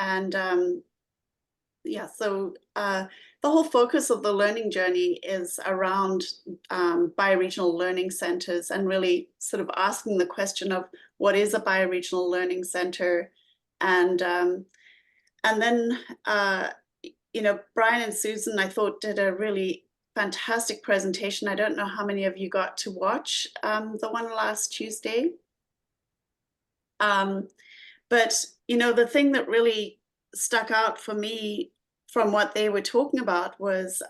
And yeah, so the whole focus of the learning journey is around bioregional learning centers, and really sort of asking the question of what is a bioregional learning center. And then Brian and Susan, I thought, did a really fantastic presentation. I don't know how many of you got to watch the one last Tuesday. But the thing that really stuck out for me from what they were talking about was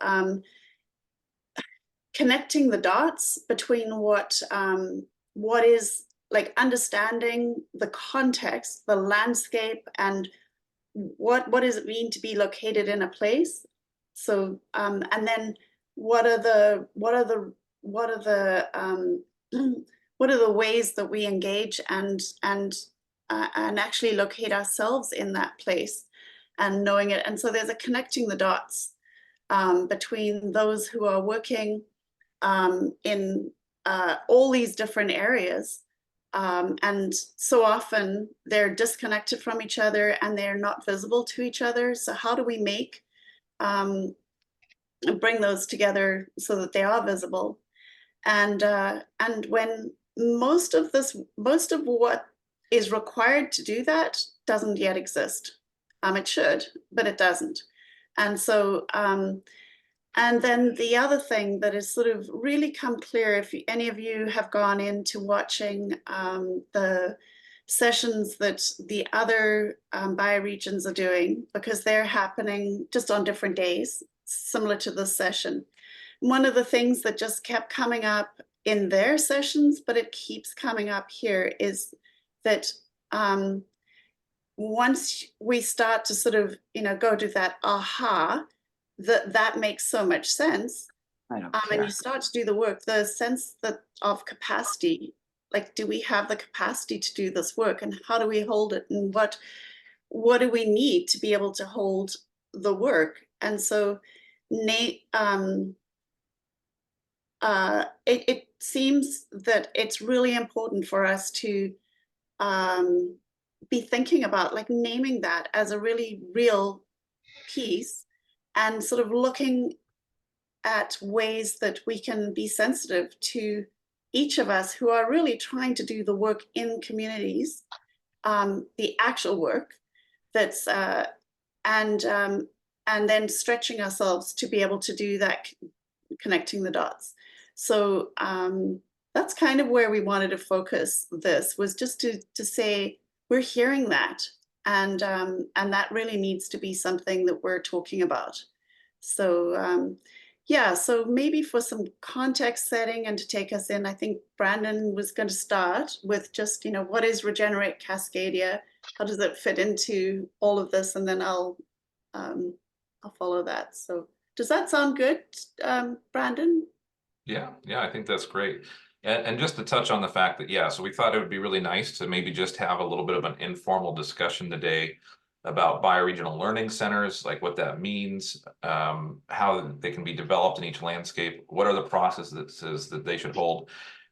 connecting the dots between what is like understanding the context, the landscape, and what does it mean to be located in a place. So and then what are the ways that we engage and actually locate ourselves in that place and knowing it. And so there's a connecting the dots between those who are working in all these different areas. And so often they're disconnected from each other and they're not visible to each other. So how do we bring those together so that they are visible? And when most of what is required to do that doesn't yet exist. It should, but it doesn't. And so, and then the other thing that has sort of really come clear, if any of you have gone into watching the sessions that the other bioregions are doing, because they're happening just on different days, similar to this session. One of the things that just kept coming up in their sessions, but it keeps coming up here, is that once we start to sort of, go to that aha, that makes so much sense. And you start to do the work, the sense of capacity, like, do we have the capacity to do this work, and how do we hold it, and what do we need to be able to hold the work? And so it seems that it's really important for us to be thinking about, like, naming that as a really real piece, and sort of looking at ways that we can be sensitive to each of us who are really trying to do the work in communities, the actual work that's and then stretching ourselves to be able to do that, connecting the dots. So that's kind of where we wanted to focus this, was just to say we're hearing that, and that really needs to be something that we're talking about. So yeah, so maybe for some context setting and to take us in, I think Brandon was going to start with just, what is Regenerate Cascadia? How does it fit into all of this? And then I'll follow that. So does that sound good, Brandon? Yeah, I think that's great. And just to touch on the fact that, so we thought it would be really nice to maybe just have a little bit of an informal discussion today about bioregional learning centers, like what that means, how they can be developed in each landscape, what are the processes that they should hold,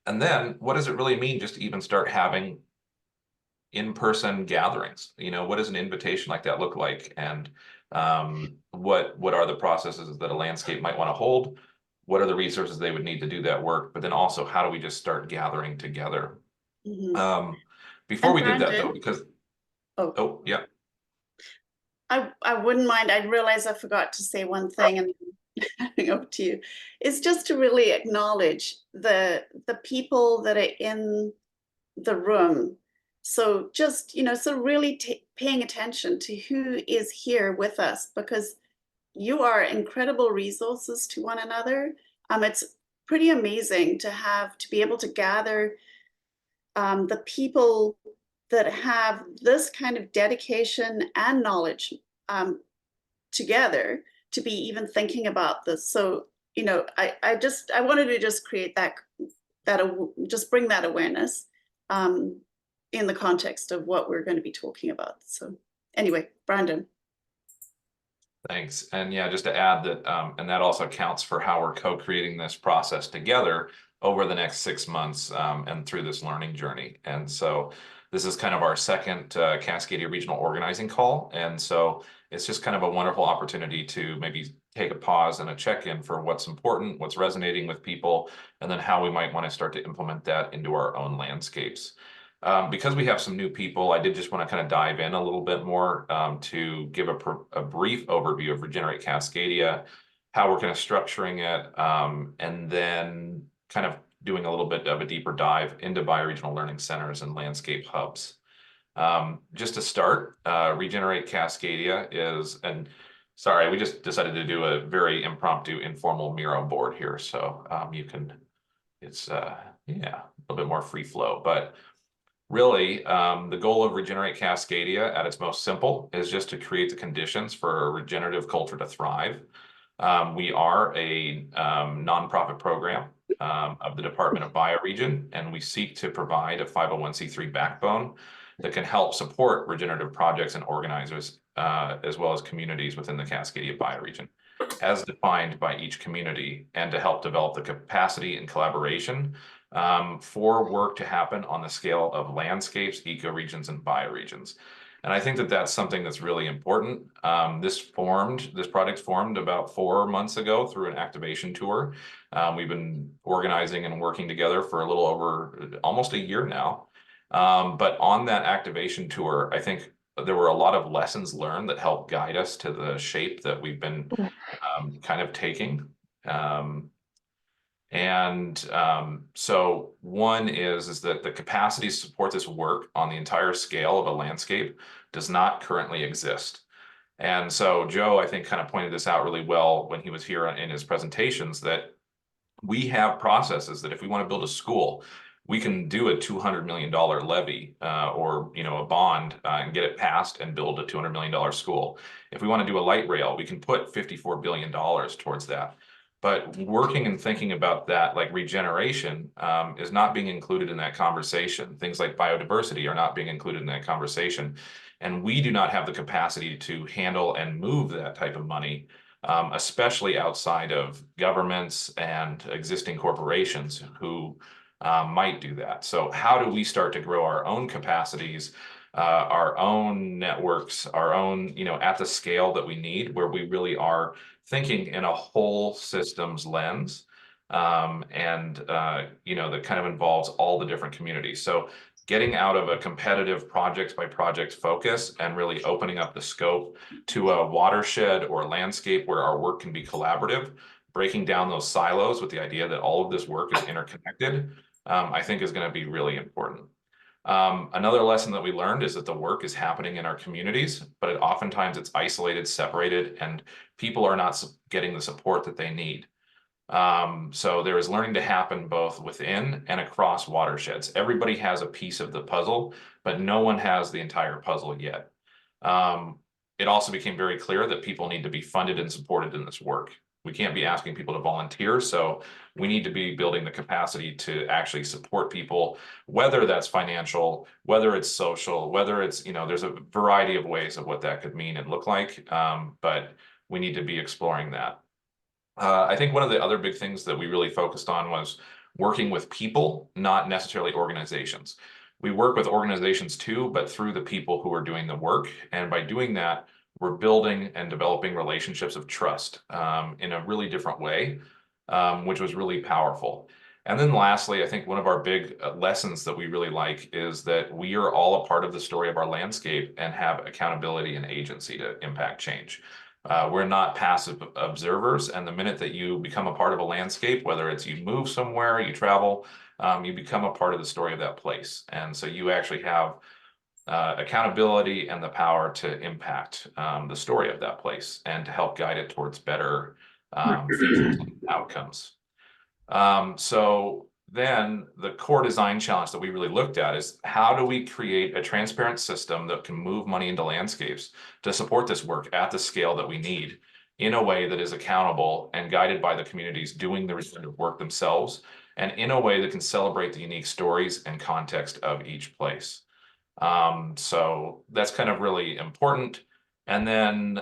and then what does it really mean just to even start having in-person gatherings? What does an invitation like that look like, and what are the processes that a landscape might want to hold? What are the resources they would need to do that work? But then also, how do we just start gathering together? Mm-hmm. Before we Brandon, did that, though, because yeah, I wouldn't mind. I realize I forgot to say one thing, and handing over to you. It's just to really acknowledge the people that are in the room. So just, so really paying attention to who is here with us, because you are incredible resources to one another. It's pretty amazing to be able to gather the people that have this kind of dedication and knowledge together to be even thinking about this. So, I wanted to just create just bring that awareness in the context of what we're going to be talking about. So anyway, Brandon. Thanks. And yeah, just to add that, and that also counts for how we're co-creating this process together over the next 6 months and through this learning journey. And so This is kind of our second Cascadia Regional Organizing call. And so it's just kind of a wonderful opportunity to maybe take a pause and a check-in for what's important, what's resonating with people, and then how we might want to start to implement that into our own landscapes. Because we have some new people, I did just want to kind of dive in a little bit more to give a brief overview of Regenerate Cascadia, how we're kind of structuring it, and then kind of doing a little bit of a deeper dive into bioregional learning centers and landscape hubs. Just to start, Regenerate Cascadia is, and sorry, we just decided to do a very impromptu, informal Miro board here, so you can, it's yeah, a little bit more free flow, but really, the goal of Regenerate Cascadia at its most simple is just to create the conditions for a regenerative culture to thrive. We are a nonprofit program of the Department of Bioregion, and we seek to provide a 501c3 backbone that can help support regenerative projects and organizers, as well as communities within the Cascadia bioregion, as defined by each community, and to help develop the capacity and collaboration for work to happen on the scale of landscapes, ecoregions, and bioregions. And I think that that's something that's really important. This project formed about 4 months ago through an activation tour. We've been organizing and working together for a little over almost a year now. But on that activation tour, I think there were a lot of lessons learned that helped guide us to the shape that we've been kind of taking. So one is that the capacity to support this work on the entire scale of a landscape does not currently exist. And so Joe, I think, kind of pointed this out really well when he was here in his presentations, that we have processes that if we want to build a school, we can do a $200 million levy or a bond and get it passed and build a $200 million school. If we want to do a light rail, we can put $54 billion towards that. But working and thinking about that, like regeneration, is not being included in that conversation. Things like biodiversity are not being included in that conversation. And we do not have the capacity to handle and move that type of money, especially outside of governments and existing corporations who might do that. So how do we start to grow our own capacities, our own networks, our own, at the scale that we need, where we really are thinking in a whole systems lens, that kind of involves all the different communities. So getting out of a competitive project by project focus and really opening up the scope to a watershed or a landscape where our work can be collaborative, breaking down those silos with the idea that all of this work is interconnected, I think is going to be really important. Another lesson that we learned is that the work is happening in our communities, but oftentimes it's isolated, separated, and people are not getting the support that they need. So there is learning to happen both within and across watersheds. Everybody has a piece of the puzzle, but no one has the entire puzzle yet. It also became very clear that people need to be funded and supported in this work. We can't be asking people to volunteer, so we need to be building the capacity to actually support people, whether that's financial, whether it's social, whether it's, there's a variety of ways of what that could mean and look like, but we need to be exploring that. I think one of the other big things that we really focused on was working with people, not necessarily organizations. We work with organizations too, but through the people who are doing the work. And by doing that, we're building and developing relationships of trust in a really different way, which was really powerful. And then lastly, I think one of our big lessons that we really like is that we are all a part of the story of our landscape and have accountability and agency to impact change. We're not passive observers, and the minute that you become a part of a landscape, whether it's you move somewhere, you travel, you become a part of the story of that place. And so you actually have accountability and the power to impact the story of that place and to help guide it towards better features and outcomes. So then the core design challenge that we really looked at is how do we create a transparent system that can move money into landscapes to support this work at the scale that we need in a way that is accountable and guided by the communities doing the regenerative work themselves, and in a way that can celebrate the unique stories and context of each place. So that's kind of really important. And then,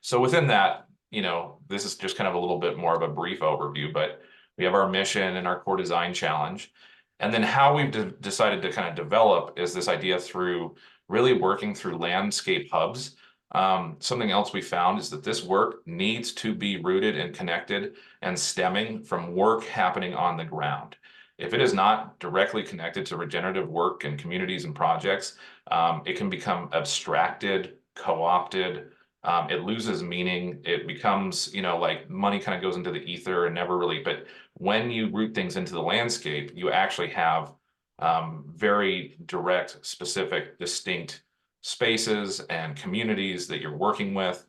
so within that, this is just kind of a little bit more of a brief overview, but we have our mission and our core design challenge. And then how we've decided to kind of develop is this idea through really working through landscape hubs. Something else we found is that this work needs to be rooted and connected and stemming from work happening on the ground. If it is not directly connected to regenerative work and communities and projects, it can become abstracted, co-opted. It loses meaning. It becomes, like money kind of goes into the ether and never really, but when you root things into the landscape, you actually have very direct, specific, distinct spaces and communities that you're working with.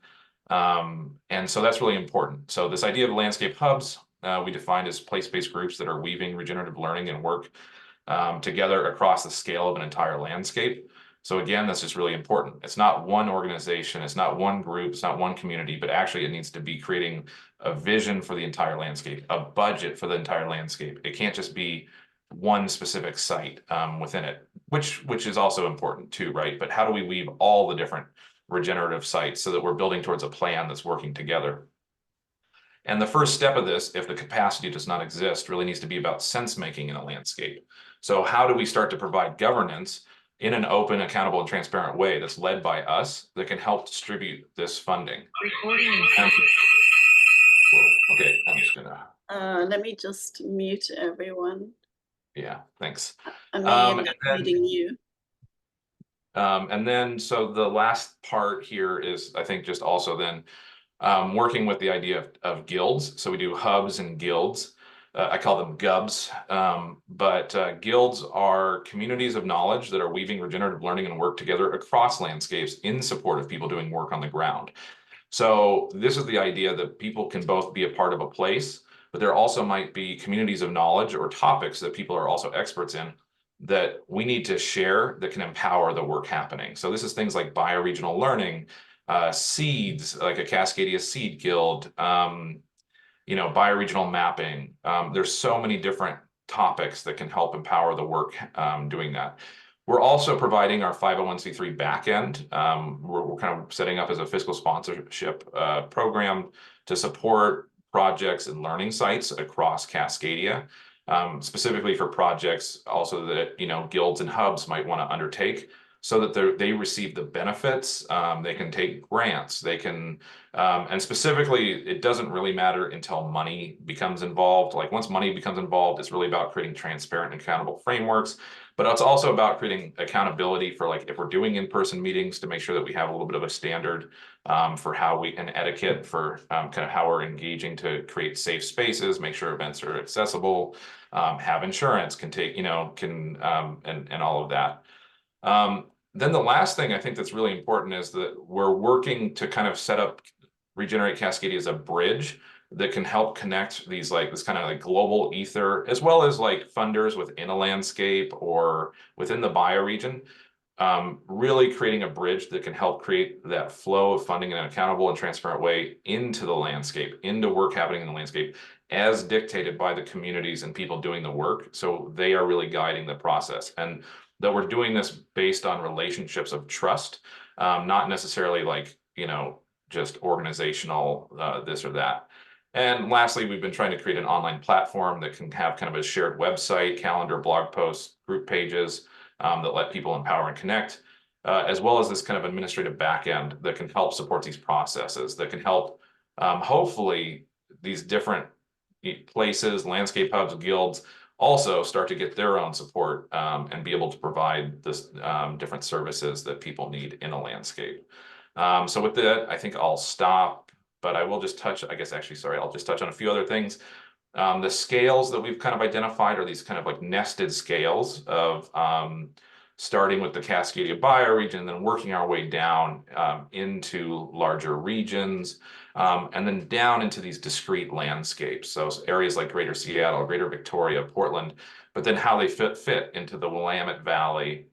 And so that's really important. So this idea of landscape hubs, we defined as place-based groups that are weaving regenerative learning and work together across the scale of an entire landscape. So again, that's just really important. It's not one organization, it's not one group, it's not one community, but actually it needs to be creating a vision for the entire landscape, a budget for the entire landscape. It can't just be one specific site within it, which is also important too, right? But how do we weave all the different regenerative sites so that we're building towards a plan that's working together? And the first step of this, if the capacity does not exist, really needs to be about sense making in a landscape. So how do we start to provide governance in an open, accountable, and transparent way that's led by us that can help distribute this funding? And, whoa, okay, I'm just gonna. Let me just mute everyone. Yeah, thanks. I may end up then, muting you. so the last part here is, I think, just also then working with the idea of guilds. So we do hubs and guilds. I call them GUBs, but guilds are communities of knowledge that are weaving regenerative learning and work together across landscapes in support of people doing work on the ground. So this is the idea that people can both be a part of a place, but there also might be communities of knowledge or topics that people are also experts in that we need to share that can empower the work happening. So this is things like bioregional learning, seeds, like a Cascadia seed guild, bioregional mapping. There's so many different topics that can help empower the work doing that. We're also providing our 501c3 backend. We're kind of setting up as a fiscal sponsorship program to support projects and learning sites across Cascadia, specifically for projects also that guilds and hubs might want to undertake, so that they receive the benefits. They can take grants. They can, and specifically, it doesn't really matter until money becomes involved. Like once money becomes involved, it's really about creating transparent and accountable frameworks. But it's also about creating accountability for, like, if we're doing in-person meetings, to make sure that we have a little bit of a standard for how we, and etiquette for kind of how we're engaging to create safe spaces, make sure events are accessible, have insurance, can take, and all of that. Then the last thing I think that's really important is that we're working to kind of set up Regenerate Cascadia as a bridge that can help connect these, like this kind of like global ether, as well as like funders within a landscape or within the bioregion, really creating a bridge that can help create that flow of funding in an accountable and transparent way into the landscape, into work happening in the landscape, as dictated by the communities and people doing the work. So they are really guiding the process, and that we're doing this based on relationships of trust, not necessarily like, just organizational this or that. And lastly, we've been trying to create an online platform that can have kind of a shared website, calendar, blog posts, group pages that let people empower and connect, as well as this kind of administrative backend that can help support these processes, that can help, hopefully, these different places, landscape hubs, guilds, also start to get their own support and be able to provide this different services that people need in a landscape. So with that, I think I'll stop, but I will just touch, I guess, actually, sorry, I'll just touch on a few other things. The scales that we've kind of identified are these kind of like nested scales of starting with the Cascadia bioregion, and then working our way down into larger regions, and then down into these discrete landscapes. So areas like Greater Seattle, Greater Victoria, Portland, but then how they fit into the Willamette Valley,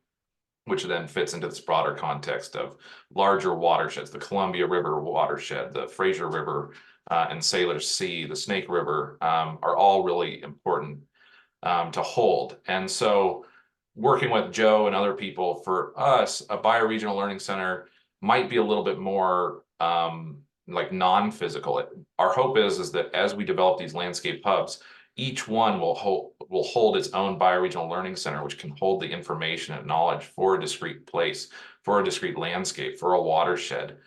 which then fits into this broader context of larger watersheds, the Columbia River watershed, the Fraser River and Sailor Sea, the Snake River, are all really important to hold. And so working with Joe and other people, for us, a bioregional learning center might be a little bit more like non-physical. Our hope is that as we develop these landscape hubs, each one will hold its own bioregional learning center, which can hold the information and knowledge for a discrete place, for a discrete landscape, for a watershed.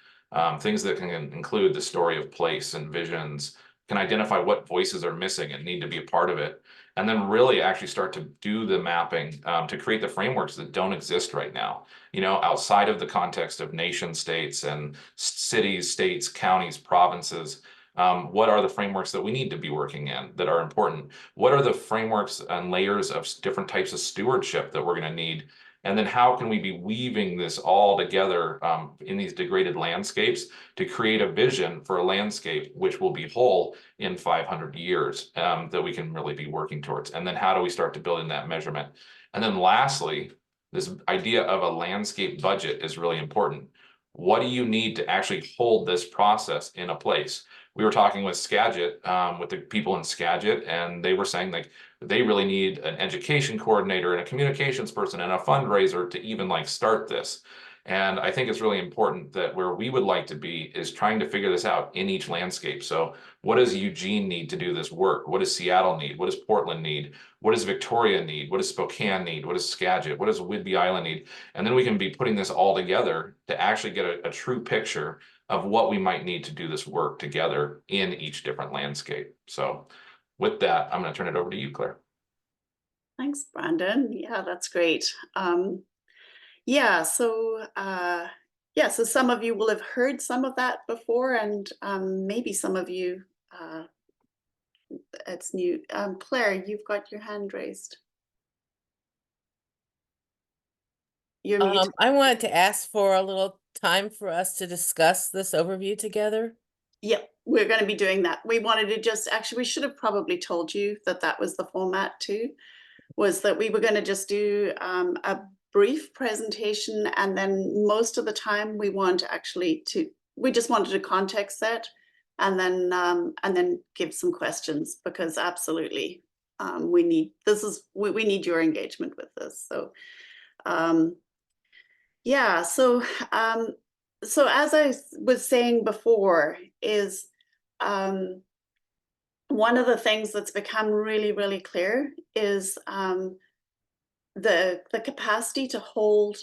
Things that can include the story of place and visions, can identify what voices are missing and need to be a part of it, and then really actually start to do the mapping to create the frameworks that don't exist right now. You know, outside of the context of nation states and cities, states, counties, provinces, what are the frameworks that we need to be working in that are important? What are the frameworks and layers of different types of stewardship that we're going to need? And then how can we be weaving this all together in these degraded landscapes to create a vision for a landscape which will be whole in 500 years that we can really be working towards? And then how do we start to build in that measurement? And then lastly, this idea of a landscape budget is really important. What do you need to actually hold this process in a place? We were talking with Skagit, with the people in Skagit, and they were saying like they really need an education coordinator and a communications person and a fundraiser to even like start this. And I think it's really important that where we would like to be is trying to figure this out in each landscape. So what does Eugene need to do this work? What does Seattle need? What does Portland need? What does Victoria need? What does Spokane need? What does Skagit? What does Whidbey Island need? And then we can be putting this all together to actually get a true picture of what we might need to do this work together in each different landscape. So with that, I'm going to turn it over to you, Claire. Thanks, Brandon. Yeah, that's great. Yeah, so so some of you will have heard some of that before, and maybe some of you it's new. Claire, you've got your hand raised. You're muted. I wanted to ask for a little time for us to discuss this overview together. Yep, we're going to be doing that. We wanted to just, actually, we should have probably told you that that was the format too, was that we were going to just do a brief presentation, and then most of the time we we just wanted a context set, and then give some questions, because absolutely we need your engagement with this. So yeah, so as I was saying before, is one of the things that's become really, really clear is the capacity to hold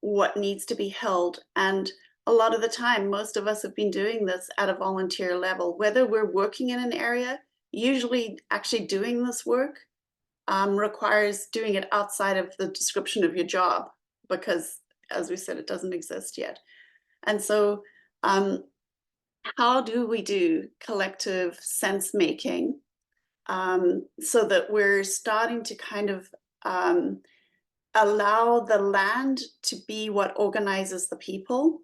what needs to be held. And a lot of the time, most of us have been doing this at a volunteer level, whether we're working in an area. Usually actually doing this work requires doing it outside of the description of your job, because as we said, it doesn't exist yet. And so how do we do collective sense making so that we're starting to kind of allow the land to be what organizes the people,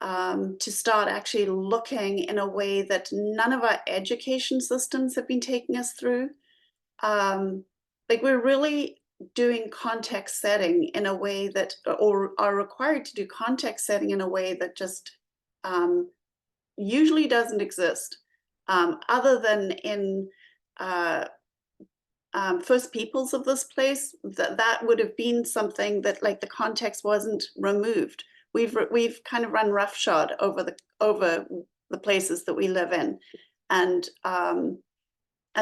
to start actually looking in a way that none of our education systems have been taking us through. Like we're really doing context setting in a way that, or are required to do context setting in a way that just usually doesn't exist, other than in First Peoples of this place. That would have been something that, like, the context wasn't removed. We've kind of run roughshod over the places that we live in, and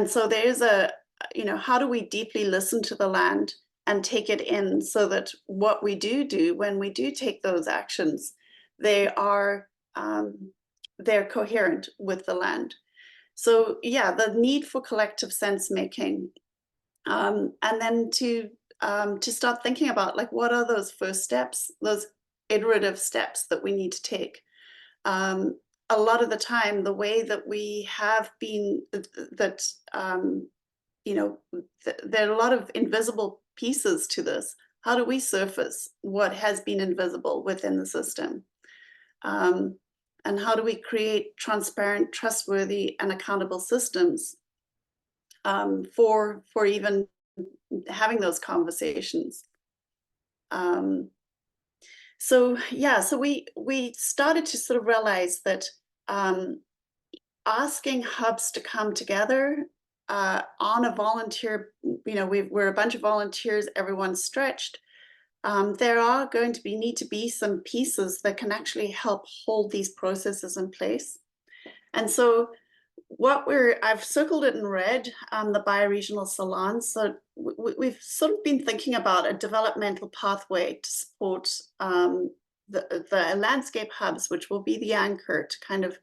so there is a, you know, how do we deeply listen to the land and take it in, so that what we do when we do take those actions, they are they're coherent with the land. So yeah, the need for collective sense making, and then to start thinking about, like, what are those first steps, those iterative steps that we need to take. A lot of the time, the way that we have been, you know, there are a lot of invisible pieces to this. How do we surface what has been invisible within the system? And how do we create transparent, trustworthy, and accountable systems for even having those conversations? So yeah, so we started to sort of realize that asking hubs to come together on a volunteer, you know, we're a bunch of volunteers, everyone's stretched. There are going to need to be some pieces that can actually help hold these processes in place. And so I've circled it in red, the bioregional salons. So we've sort of been thinking about a developmental pathway to support the landscape hubs, which will be the anchor to kind of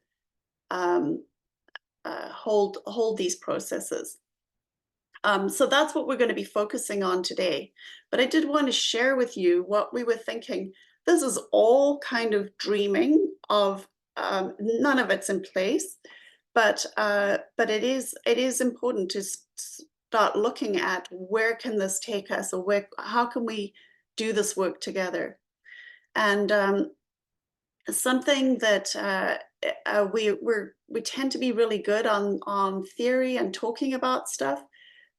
hold these processes. So that's what we're going to be focusing on today. But I did want to share with you what we were thinking. This is all kind of dreaming of, none of it's in place, but it is important to start looking at where can this take us, or how can we do this work together. And something that we tend to be really good on theory and talking about stuff,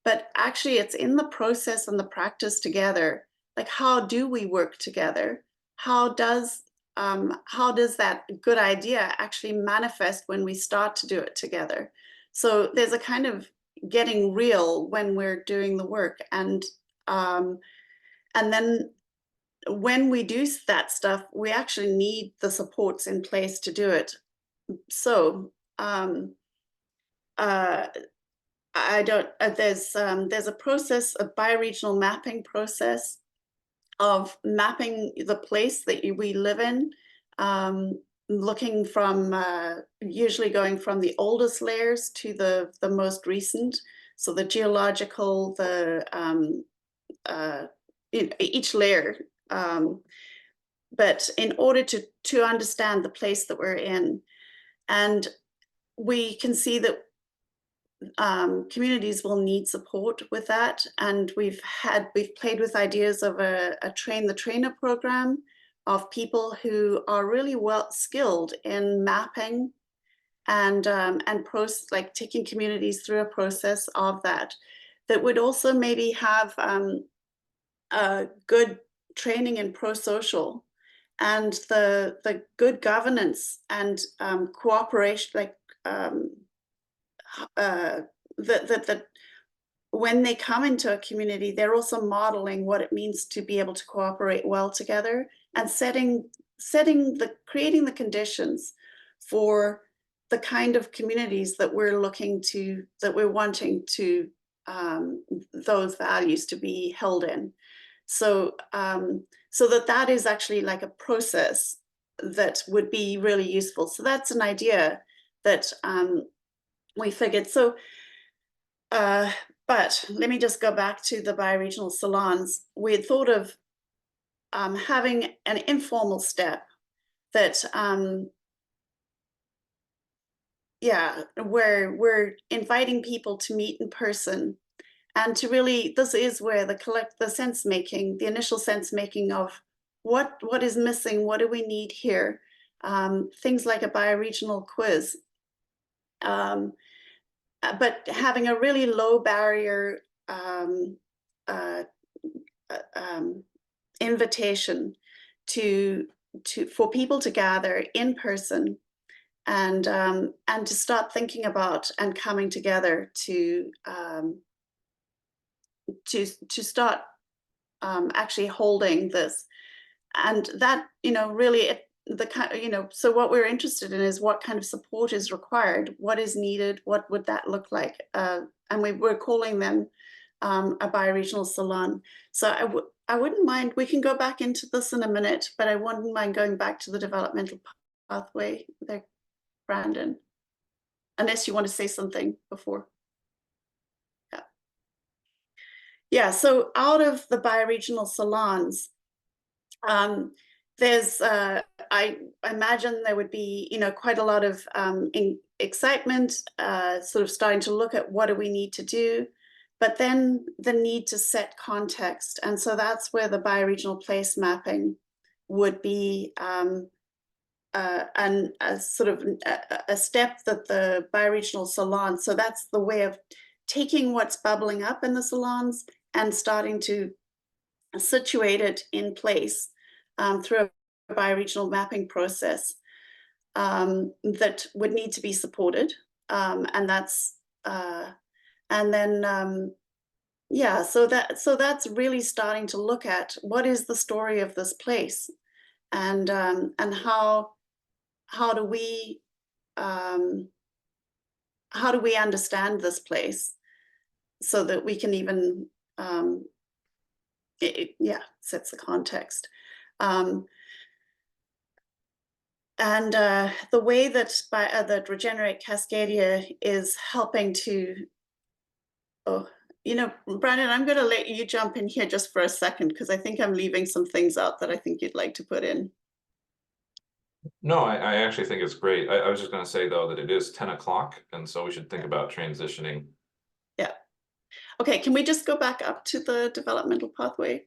but actually it's in the process and the practice together. Like, how do we work together? How does that good idea actually manifest when we start to do it together? So there's a kind of getting real when we're doing the work, and then when we do that stuff, we actually need the supports in place to do it. So there's a process, a bioregional mapping process of mapping the place that we live in, looking from usually going from the oldest layers to the most recent. So the geological, each layer. But in order to understand the place that we're in, and we can see that communities will need support with that. And we've played with ideas of a train the trainer program of people who are really well skilled in mapping and like taking communities through a process of that would also maybe have good training in pro-social and the good governance and cooperation, like that when they come into a community, they're also modeling what it means to be able to cooperate well together, and creating the conditions for the kind of communities that we're wanting to those values to be held in. So that is actually like a process that would be really useful. So that's an idea that we figured. So but let me just go back to the bioregional salons. We had thought of having an informal step that where we're inviting people to meet in person, and to really, this is where the sense making, the initial sense making of what is missing, what do we need here, things like a bioregional quiz, but having a really low barrier invitation for people to gather in person and to start thinking about and coming together to start actually holding this. And that, really so what we're interested in is what kind of support is required, what is needed, what would that look like, and we're calling them a bioregional salon. So I wouldn't mind, we can go back into this in a minute, but I wouldn't mind going back to the developmental pathway there, Brandon, unless you want to say something before. Yeah, so out of the bioregional salons, there's I imagine there would be quite a lot of excitement, sort of starting to look at what do we need to do, but then the need to set context. And so that's where the bioregional place mapping would be a sort of a step that the bioregional salon, so that's the way of taking what's bubbling up in the salons and starting to situate it in place through a bioregional mapping process that would need to be supported. And that's and then yeah, so that's really starting to look at what is the story of this place, and how do we how do we understand this place so that we can even, yeah, sets the context. And the way that that Regenerate Cascadia is helping to, oh, you know, Brandon, I'm going to let you jump in here just for a second, because I think I'm leaving some things out that I think you'd like to put in. No, I actually think it's great. I was just going to say, though, that it is 10 o'clock, and so we should think about transitioning. Yeah. Okay, can we just go back up to the developmental pathway?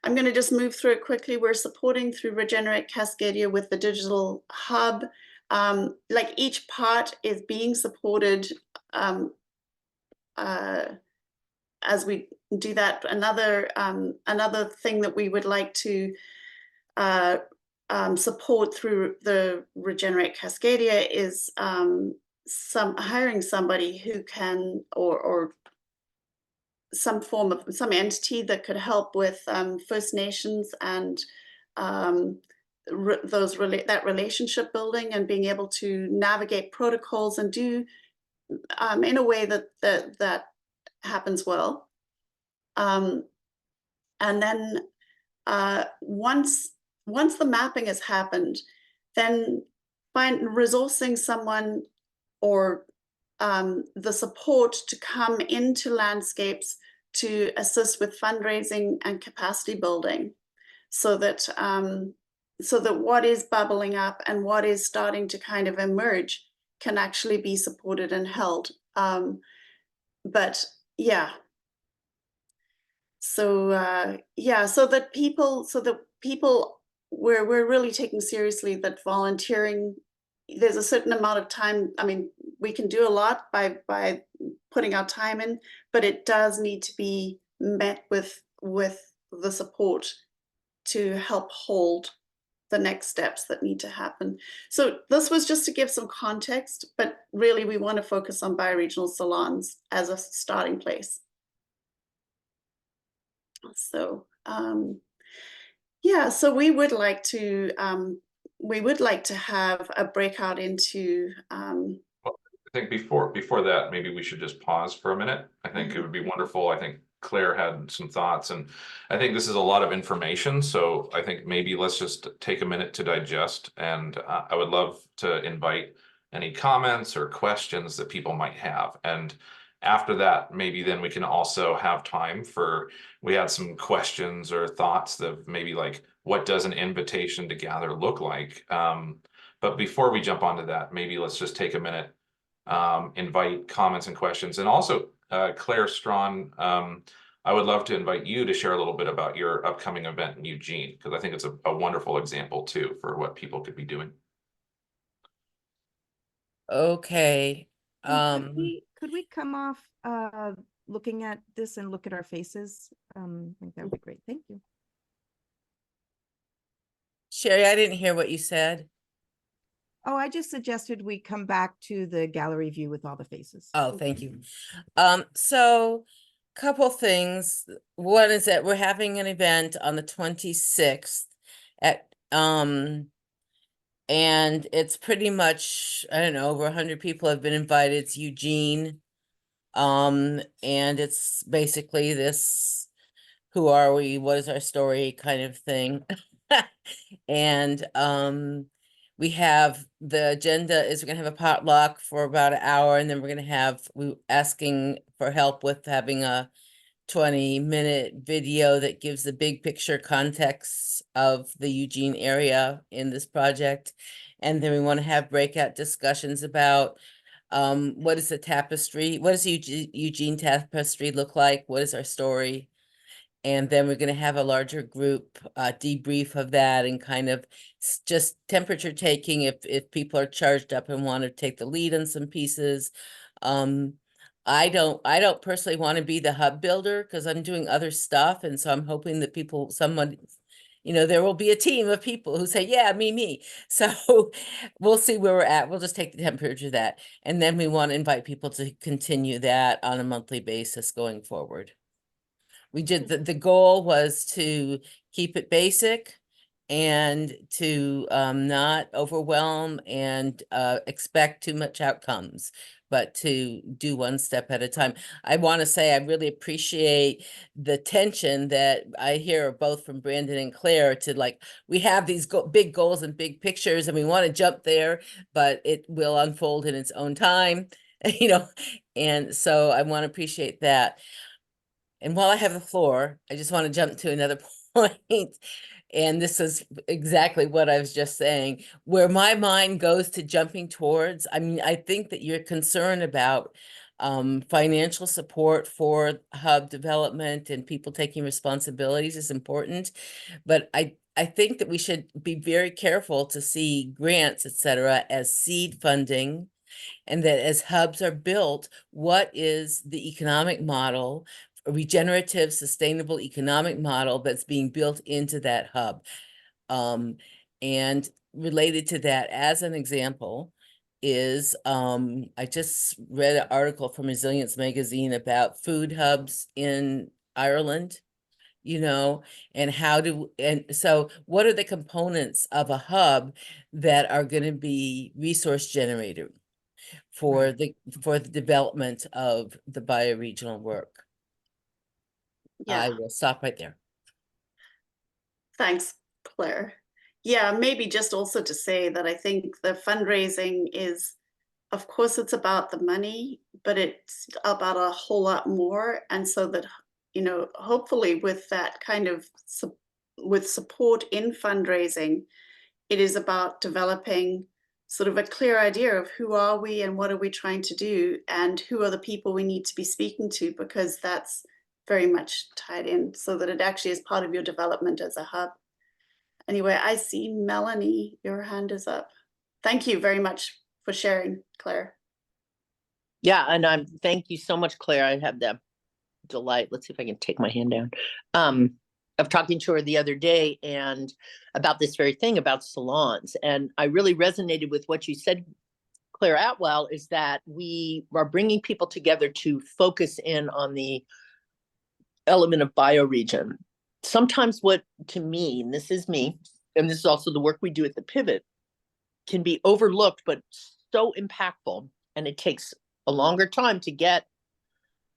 I'm going to just move through it quickly. We're supporting through Regenerate Cascadia with the digital hub. Like each part is being supported as we do that. Another thing that we would like to support through the Regenerate Cascadia is hiring somebody who can, or some form of some entity that could help with First Nations and that relationship building and being able to navigate protocols and do in a way that happens well. And then once the mapping has happened, then resourcing someone or the support to come into landscapes to assist with fundraising and capacity building, so that what is bubbling up and what is starting to kind of emerge can actually be supported and held. But yeah, so yeah, so that people we're really taking seriously that volunteering, there's a certain amount of time. I mean, we can do a lot by putting our time in, but it does need to be met with the support to help hold the next steps that need to happen. So this was just to give some context, but really we want to focus on bioregional salons as a starting place. So yeah, so we would like to have a breakout into I think before that, maybe we should just pause for a minute. I think it would be wonderful. I think Claire had some thoughts, and I think this is a lot of information. So I think maybe let's just take a minute to digest. And I would love to invite any comments or questions that people might have. And after that, maybe then we can also have time for, we had some questions or thoughts that maybe like, what does an invitation to gather look like? But before we jump onto that, maybe let's just take a minute, invite comments and questions. And also, Claire Strawn, I would love to invite you to share a little bit about your upcoming event in Eugene, because I think it's a wonderful example too for what people could be doing. Okay. Could we come off looking at this and look at our faces? I think that would be great. Thank you. Sherry, I didn't hear what you said. Oh, I just suggested we come back to the gallery view with all the faces. Oh, thank you. So couple things. One is that we're having an event on the 26th at and it's pretty much, I don't know, over 100 people have been invited. It's Eugene. And it's basically this, who are we, what is our story kind of thing. And we have, the agenda is we're gonna have a potluck for about an hour, and then we're gonna have, we asking for help with having a 20-minute video that gives the big picture context of the Eugene area in this project. And then we want to have breakout discussions about what is the tapestry, what does the Eugene tapestry look like, what is our story? And then we're going to have a larger group debrief of that, and kind of just temperature taking if people are charged up and want to take the lead on some pieces. I don't personally want to be the hub builder because I'm doing other stuff, and so I'm hoping that someone, there will be a team of people who say, yeah, me. So we'll see where we're at. We'll just take the temperature of that, and then we want to invite people to continue that on a monthly basis going forward. We did, the goal was to keep it basic and to not overwhelm and expect too much outcomes, but to do one step at a time. I want to say I really appreciate the tension that I hear both from Brandon and Claire to like, we have these big goals and big pictures and we want to jump there, but it will unfold in its own time, you know, and so I want to appreciate that. And while I have the floor, I just want to jump to another point. And this is exactly what I was just saying, where my mind goes to jumping towards. I mean, I think that you're concerned about financial support for hub development and people taking responsibilities is important. But I think that we should be very careful to see grants, et cetera, as seed funding, and that as hubs are built, what is the economic model, a regenerative, sustainable economic model that's being built into that hub? And related to that, as an example, is I just read an article from Resilience Magazine about food hubs in Ireland, you know, and so what are the components of a hub that are going to be resource generator for the development of the bioregional work? Yeah. I will stop right there. Thanks, Claire. Yeah, maybe just also to say that I think the fundraising is, of course, it's about the money, but it's about a whole lot more. And so that, you know, hopefully with that kind of with support in fundraising, it is about developing sort of a clear idea of who are we and what are we trying to do and who are the people we need to be speaking to, because that's very much tied in so that it actually is part of your development as a hub. Anyway, I see Melanie, your hand is up. Thank you very much for sharing, Claire. Yeah, and thank you so much, Claire. I have the delight. Let's see if I can take my hand down. Of talking to her the other day and about this very thing about salons. And I really resonated with what you said, Claire Atwell, is that we are bringing people together to focus in on the element of bioregion. Sometimes what, to me, and this is me, and this is also the work we do at the Pivot, can be overlooked, but so impactful, and it takes a longer time to get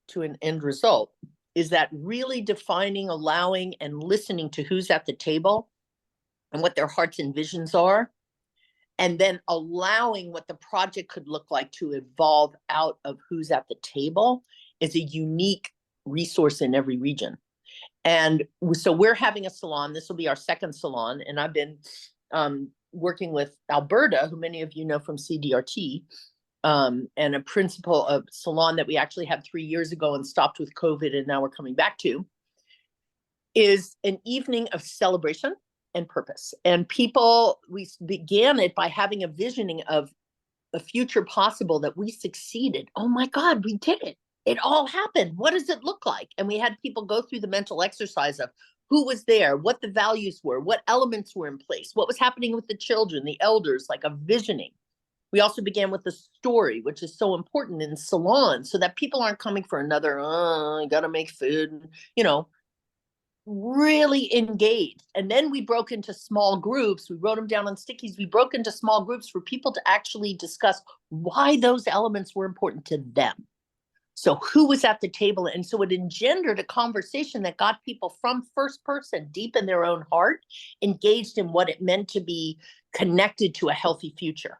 to an end result, is that really defining, allowing, and listening to who's at the table and what their hearts and visions are, and then allowing what the project could look like to evolve out of who's at the table is a unique resource in every region. And so we're having a salon. This will be our second salon, and I've been working with Alberta, who many of you know from CDRT, and a principal of salon that we actually had 3 years ago and stopped with COVID, and now we're coming back to, is an evening of celebration and purpose. And people, we began it by having a visioning of a future possible, that we succeeded. Oh my God, we did it. It all happened. What does it look like? And we had people go through the mental exercise of who was there, what the values were, what elements were in place, what was happening with the children, the elders, like a visioning. We also began with the story, which is so important in salons, so that people aren't coming for another, I gotta make food, you know, really engaged. And then we broke into small groups. We wrote them down on stickies. We broke into small groups for people to actually discuss why those elements were important to them. So who was at the table? And so it engendered a conversation that got people from first person, deep in their own heart, engaged in what it meant to be connected to a healthy future.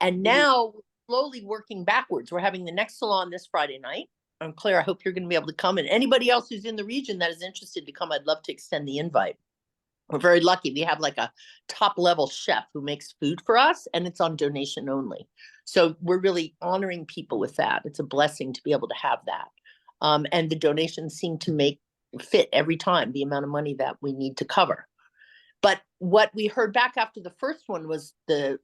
And now slowly working backwards. We're having the next salon this Friday night. Claire, I hope you're going to be able to come. And anybody else who's in the region that is interested to come, I'd love to extend the invite. We're very lucky. We have like a top level chef who makes food for us, and it's on donation only. So we're really honoring people with that. It's a blessing to be able to have that. And the donations seem to fit every time the amount of money that we need to cover. But what we heard back after the first one was the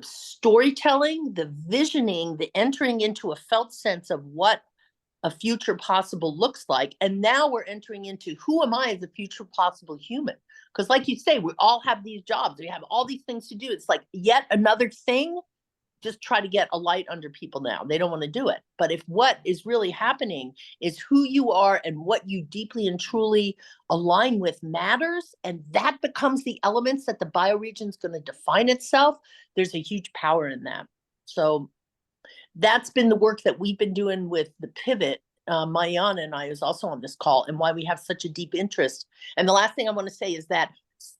storytelling, the visioning, the entering into a felt sense of what a future possible looks like. And now we're entering into who am I as a future possible human? Because like you say, we all have these jobs. We have all these things to do. It's like yet another thing just try to get a light under people now. They don't want to do it. But if what is really happening is who you are and what you deeply and truly align with matters, and that becomes the elements that the bioregion is going to define itself, there's a huge power in that. So that's been the work that we've been doing with the pivot. Mariana and I is also on this call, and why we have such a deep interest. And the last thing I want to say is that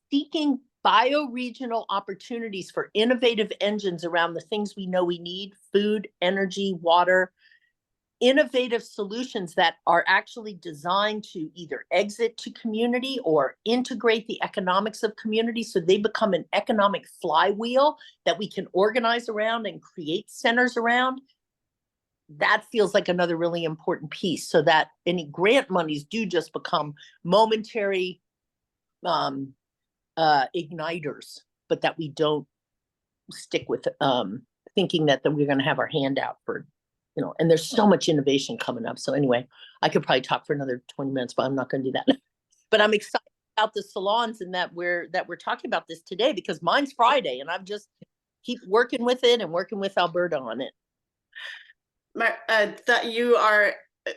seeking bioregional opportunities for innovative engines around the things we know we need, food, energy, water, innovative solutions that are actually designed to either exit to community or integrate the economics of community so they become an economic flywheel that we can organize around and create centers around. That feels like another really important piece, so that any grant monies do just become momentary igniters, but that we don't stick with thinking that we're going to have our hand out for, you know, and there's so much innovation coming up. So anyway, I could probably talk for another 20 minutes, but I'm not going to do that. But I'm excited about the salons and that we're talking about this today, because mine's Friday and I'm just keep working with it and working with Alberta on it. That you are,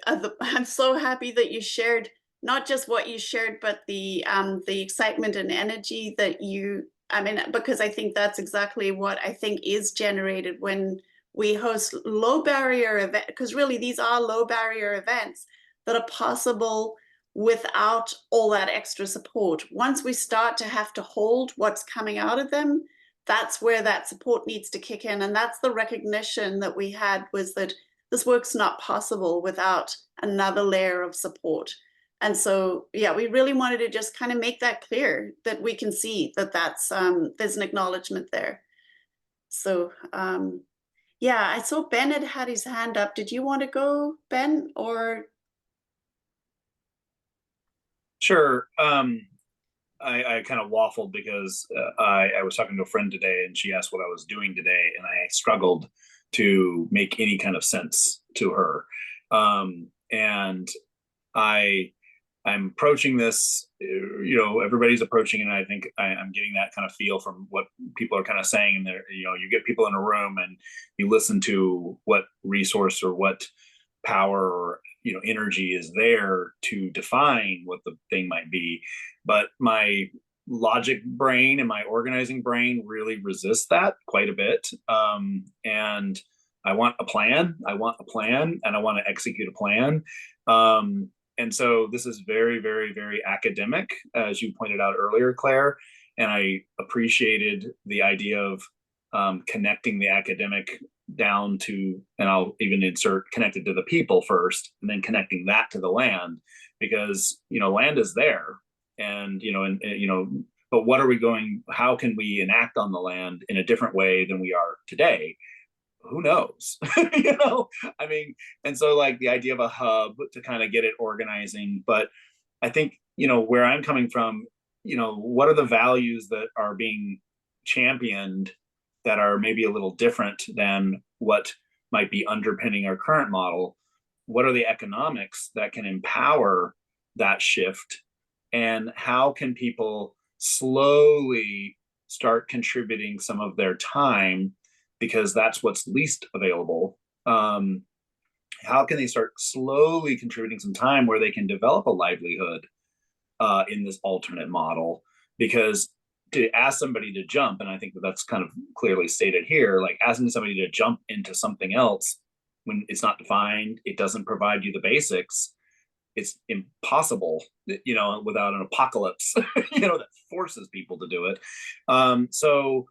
I'm so happy that you shared not just what you shared, but the excitement and energy that you, I mean, because I think that's exactly what I think is generated when we host low barrier event, because really these are low barrier events that are possible without all that extra support. Once we start to have to hold what's coming out of them, that's where that support needs to kick in. And that's the recognition that we had, was that this work's not possible without another layer of support. And so, yeah, we really wanted to just kind of make that clear, that we can see that that's, there's an acknowledgement there. So, yeah, I saw Ben had his hand up. Did you want to go, Ben, or? Sure. I kind of waffled because I was talking to a friend today and she asked what I was doing today, and I struggled to make any kind of sense to her. And I'm approaching this, you know, everybody's approaching it, and I think I'm getting that kind of feel from what people are kind of saying. And there, you know, you get people in a room and you listen to what resource or what power or, you know, energy is there to define what the thing might be. But my logic brain and my organizing brain really resist that quite a bit. And I want a plan. I want a plan, and I want to execute a plan. And so this is very, very, very academic, as you pointed out earlier, Claire. And I appreciated the idea of connecting the academic down to, and I'll even insert connected to the people first, and then connecting that to the land, because, you know, land is there, and, you know, and you know, but what are we going, how can we enact on the land in a different way than we are today? Who knows? You know, I mean, and so like the idea of a hub to kind of get it organizing. But I think, you know, where I'm coming from, you know, what are the values that are being championed that are maybe a little different than what might be underpinning our current model? What are the economics that can empower that shift? And how can people slowly start contributing some of their time, because that's what's least available? How can they start slowly contributing some time where they can develop a livelihood in this alternate model? Because to ask somebody to jump, and I think that that's kind of clearly stated here, like asking somebody to jump into something else when it's not defined, it doesn't provide you the basics, it's impossible, you know, without an apocalypse, you know, that forces people to do it. So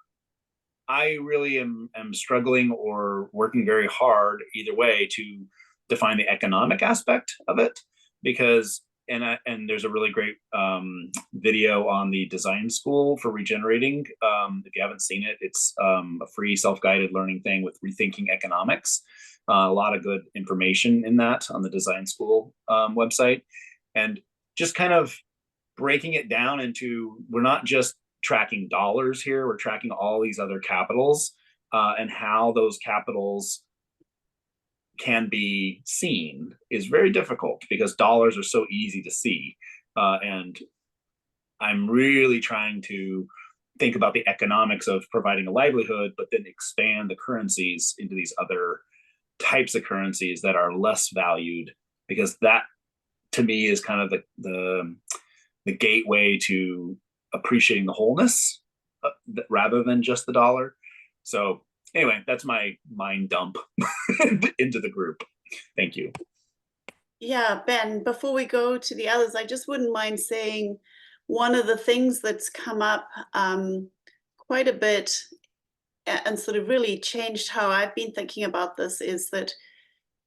I really am struggling or working very hard either way to define the economic aspect of it, because and there's a really great video on the design school for regenerating. If you haven't seen it, it's a free self-guided learning thing with rethinking economics. A lot of good information in that on the design school website, and just kind of breaking it down into, we're not just tracking dollars here, we're tracking all these other capitals, and how those capitals can be seen is very difficult, because dollars are so easy to see. And I'm really trying to think about the economics of providing a livelihood, but then expand the currencies into these other types of currencies that are less valued, because that to me is kind of the gateway to appreciating the wholeness rather than just the dollar. So anyway, that's my mind dump into the group. Thank you. Yeah, Ben, before we go to the others, I just wouldn't mind saying one of the things that's come up quite a bit and sort of really changed how I've been thinking about this is that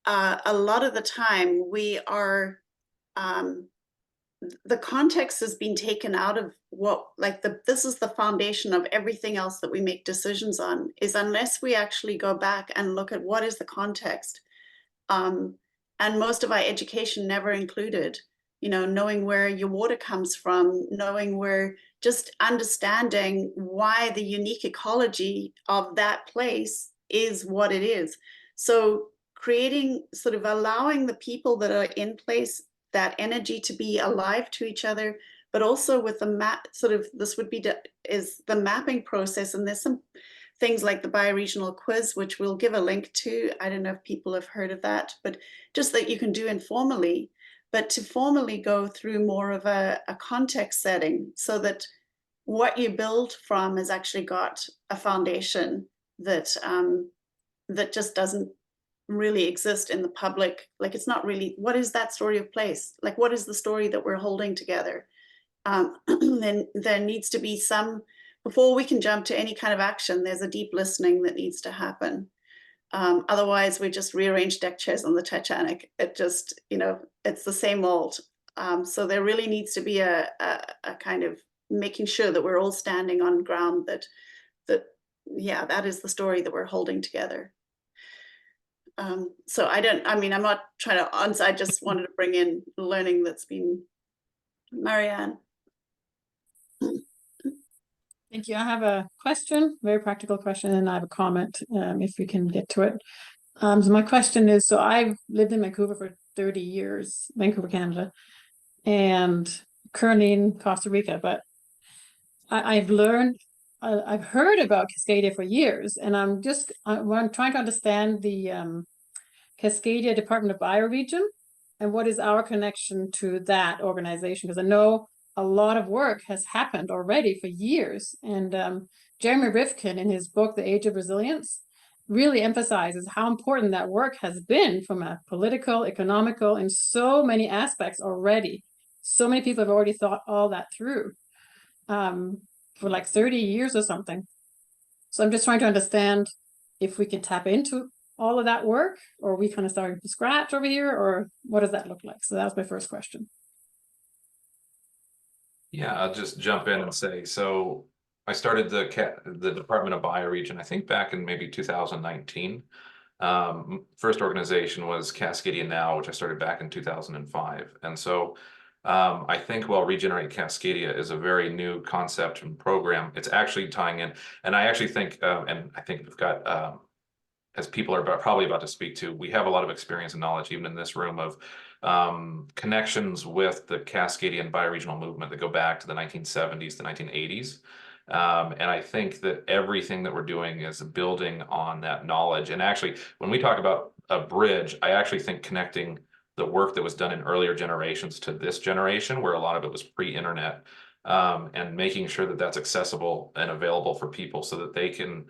a lot of the time we are, the context has been taken out of what, like this is the foundation of everything else that we make decisions on, is unless we actually go back and look at what is the context. And most of our education never included, you know, knowing where your water comes from, knowing where, just understanding why the unique ecology of that place is what it is. So creating, sort of allowing the people that are in place that energy to be alive to each other, but also with the map, sort of, this would be is the mapping process. And there's some things like the bioregional quiz, which we'll give a link to. I don't know if people have heard of that, but just that you can do informally, but to formally go through more of a context setting so that what you build from has actually got a foundation that that just doesn't really exist in the public. Like, it's not really, what is that story of place? Like, what is the story that we're holding together? Then there needs to be some, before we can jump to any kind of action, there's a deep listening that needs to happen. Otherwise, we just rearrange deck chairs on the Titanic. It just, you know, it's the same old. So there really needs to be a kind of making sure that we're all standing on ground that, yeah, that is the story that we're holding together. So I mean, I'm not trying to answer, I just wanted to bring in learning that's been, Marianne. Thank you. I have a question, very practical question, and I have a comment, if we can get to it. So my question is, so I've lived in Vancouver for 30 years, Vancouver, Canada, and currently in Costa Rica, but I've learned, I've heard about Cascadia for years, and I'm trying to understand the Cascadia Department of Bioregion and what is our connection to that organization, because I know a lot of work has happened already for years. And Jeremy Rifkin, in his book, The Age of Resilience, really emphasizes how important that work has been from a political, economical, and so many aspects already. So many people have already thought all that through for like 30 years or something. So I'm just trying to understand if we can tap into all of that work, or are we kind of starting from scratch over here, or what does that look like? So that was my first question. Yeah, I'll just jump in and say, so I started the Department of Bioregion, I think back in maybe 2019. First organization was Cascadia Now, which I started back in 2005. And so I think while Regenerate Cascadia is a very new concept and program, it's actually tying in. And I actually think, and I think we've got, as people are probably about to speak to, we have a lot of experience and knowledge, even in this room, of connections with the Cascadian bioregional movement that go back to the 1970s, the 1980s. And I think that everything that we're doing is building on that knowledge. And actually, when we talk about a bridge, I actually think connecting the work that was done in earlier generations to this generation, where a lot of it was pre-internet, and making sure that that's accessible and available for people so that they can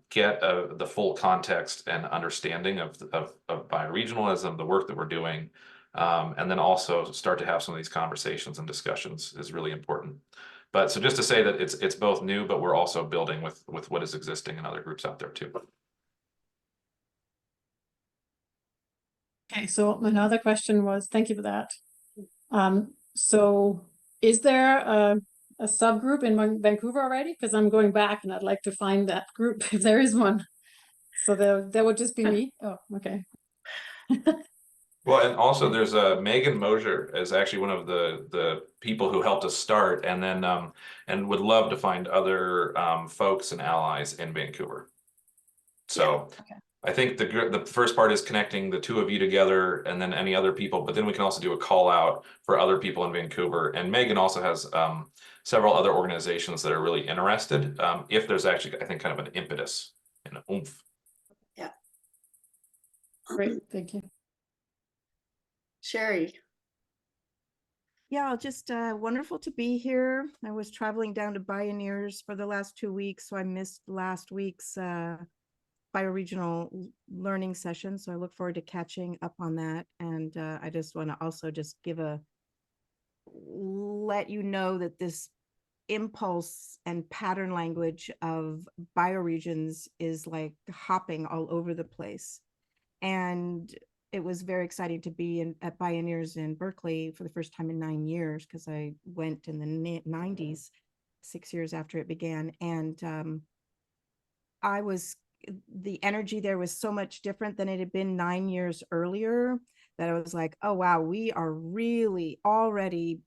get the full context and understanding of bioregionalism, the work that we're doing, and then also start to have some of these conversations and discussions is really important. But so just to say that it's both new, but we're also building with what is existing in other groups out there too. Okay, so another question was, thank you for that. So is there a subgroup in Vancouver already? Because I'm going back and I'd like to find that group if there is one. So there would just be me. Oh, okay. Well, and also there's Megan Mosier is actually one of the people who helped us start, and then and would love to find other folks and allies in Vancouver. So I think the first part is connecting the two of you together and then any other people, but then we can also do a call out for other people in Vancouver. And Megan also has several other organizations that are really interested, if there's actually, I think, kind of an impetus and an oomph. Yeah. Great, thank you. Sherry. Yeah, just wonderful to be here. I was traveling down to Bioneers for the last 2 weeks, so I missed last week's bioregional learning session. So I look forward to catching up on that. And I just want to also just let you know that this impulse and pattern language of bioregions is like hopping all over the place. And it was very exciting to be at Bioneers in Berkeley for the first time in 9 years, because I went in the 90s, 6 years after it began. And the energy there was so much different than it had been 9 years earlier, that I was like, oh, wow, we are really already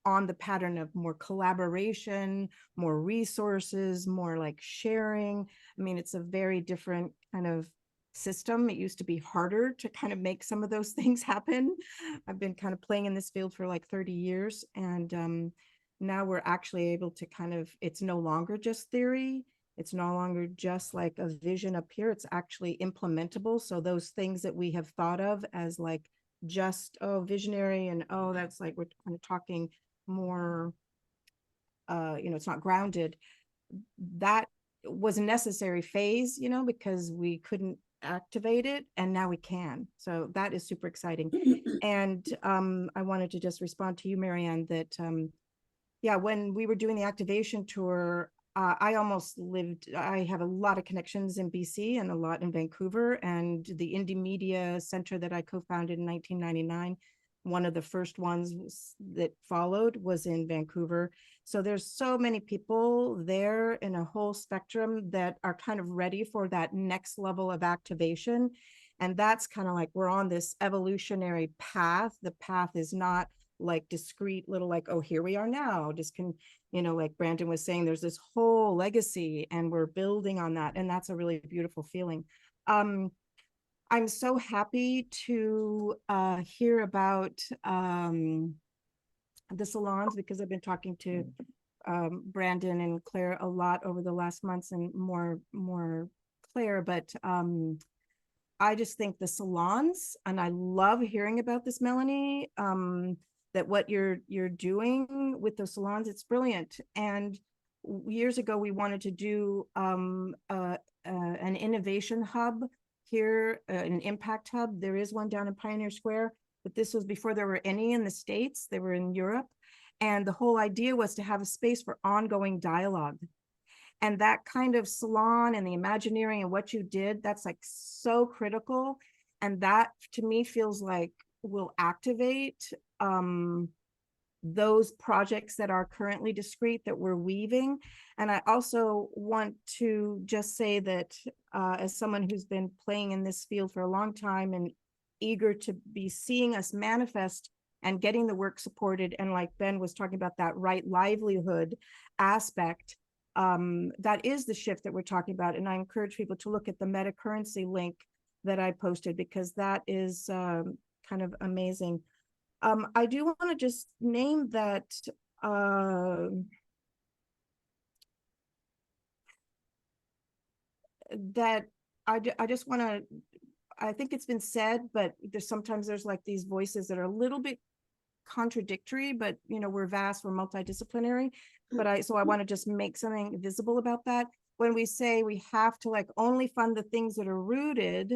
on the pattern of more collaboration, more resources, more like sharing. I mean, it's a very different kind of system. It used to be harder to kind of make some of those things happen. I've been kind of playing in this field for like 30 years. And now we're actually able to it's no longer just theory. It's no longer just like a vision up here. It's actually implementable. So those things that we have thought of as like just, oh, visionary, and oh, that's like, we're kind of talking more, it's not grounded. That was a necessary phase, because we couldn't activate it, and now we can. So that is super exciting. And I wanted to just respond to you, Marianne, that yeah, when we were doing the activation tour, I have a lot of connections in BC and a lot in Vancouver, and the Indie Media Center that I co-founded in 1999, one of the first ones that followed was in Vancouver. So there's so many people there in a whole spectrum that are kind of ready for that next level of activation. And that's kind of like, we're on this evolutionary path. The path is not like discrete little like, oh, here we are now, like Brandon was saying, there's this whole legacy and we're building on that. And that's a really beautiful feeling. I'm so happy to hear about the salons, because I've been talking to Brandon and Claire a lot over the last months, and more Claire, but I just think the salons, and I love hearing about this, Melanie, that what you're doing with the salons, it's brilliant. And years ago, we wanted to do an innovation hub here, an impact hub. There is one down in Pioneer Square, but this was before there were any in the States. They were in Europe. And the whole idea was to have a space for ongoing dialogue. And that kind of salon and the Imagineering and what you did, that's like so critical. And that to me feels like will activate those projects that are currently discrete that we're weaving. And I also want to just say that as someone who's been playing in this field for a long time and eager to be seeing us manifest and getting the work supported, and like Ben was talking about, that right livelihood aspect, that is the shift that we're talking about. And I encourage people to look at the meta currency link that I posted, because that is kind of amazing. I do want to just name that that I just want to, I think it's been said, but sometimes there's like these voices that are a little bit contradictory, but we're vast, we're multidisciplinary. But so I want to just make something visible about that. When we say we have to like only fund the things that are rooted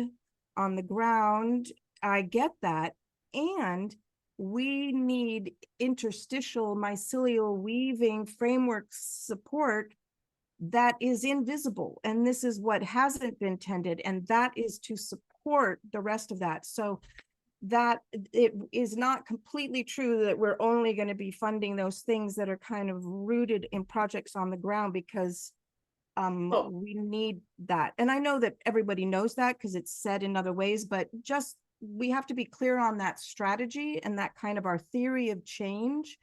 on the ground, I get that. And we need interstitial mycelial weaving framework support that is invisible. And this is what hasn't been tended. And that is to support the rest of that. So that it is not completely true that we're only going to be funding those things that are kind of rooted in projects on the ground, because we need that. And I know that everybody knows that because it's said in other ways, but just we have to be clear on that strategy and that kind of our theory of change.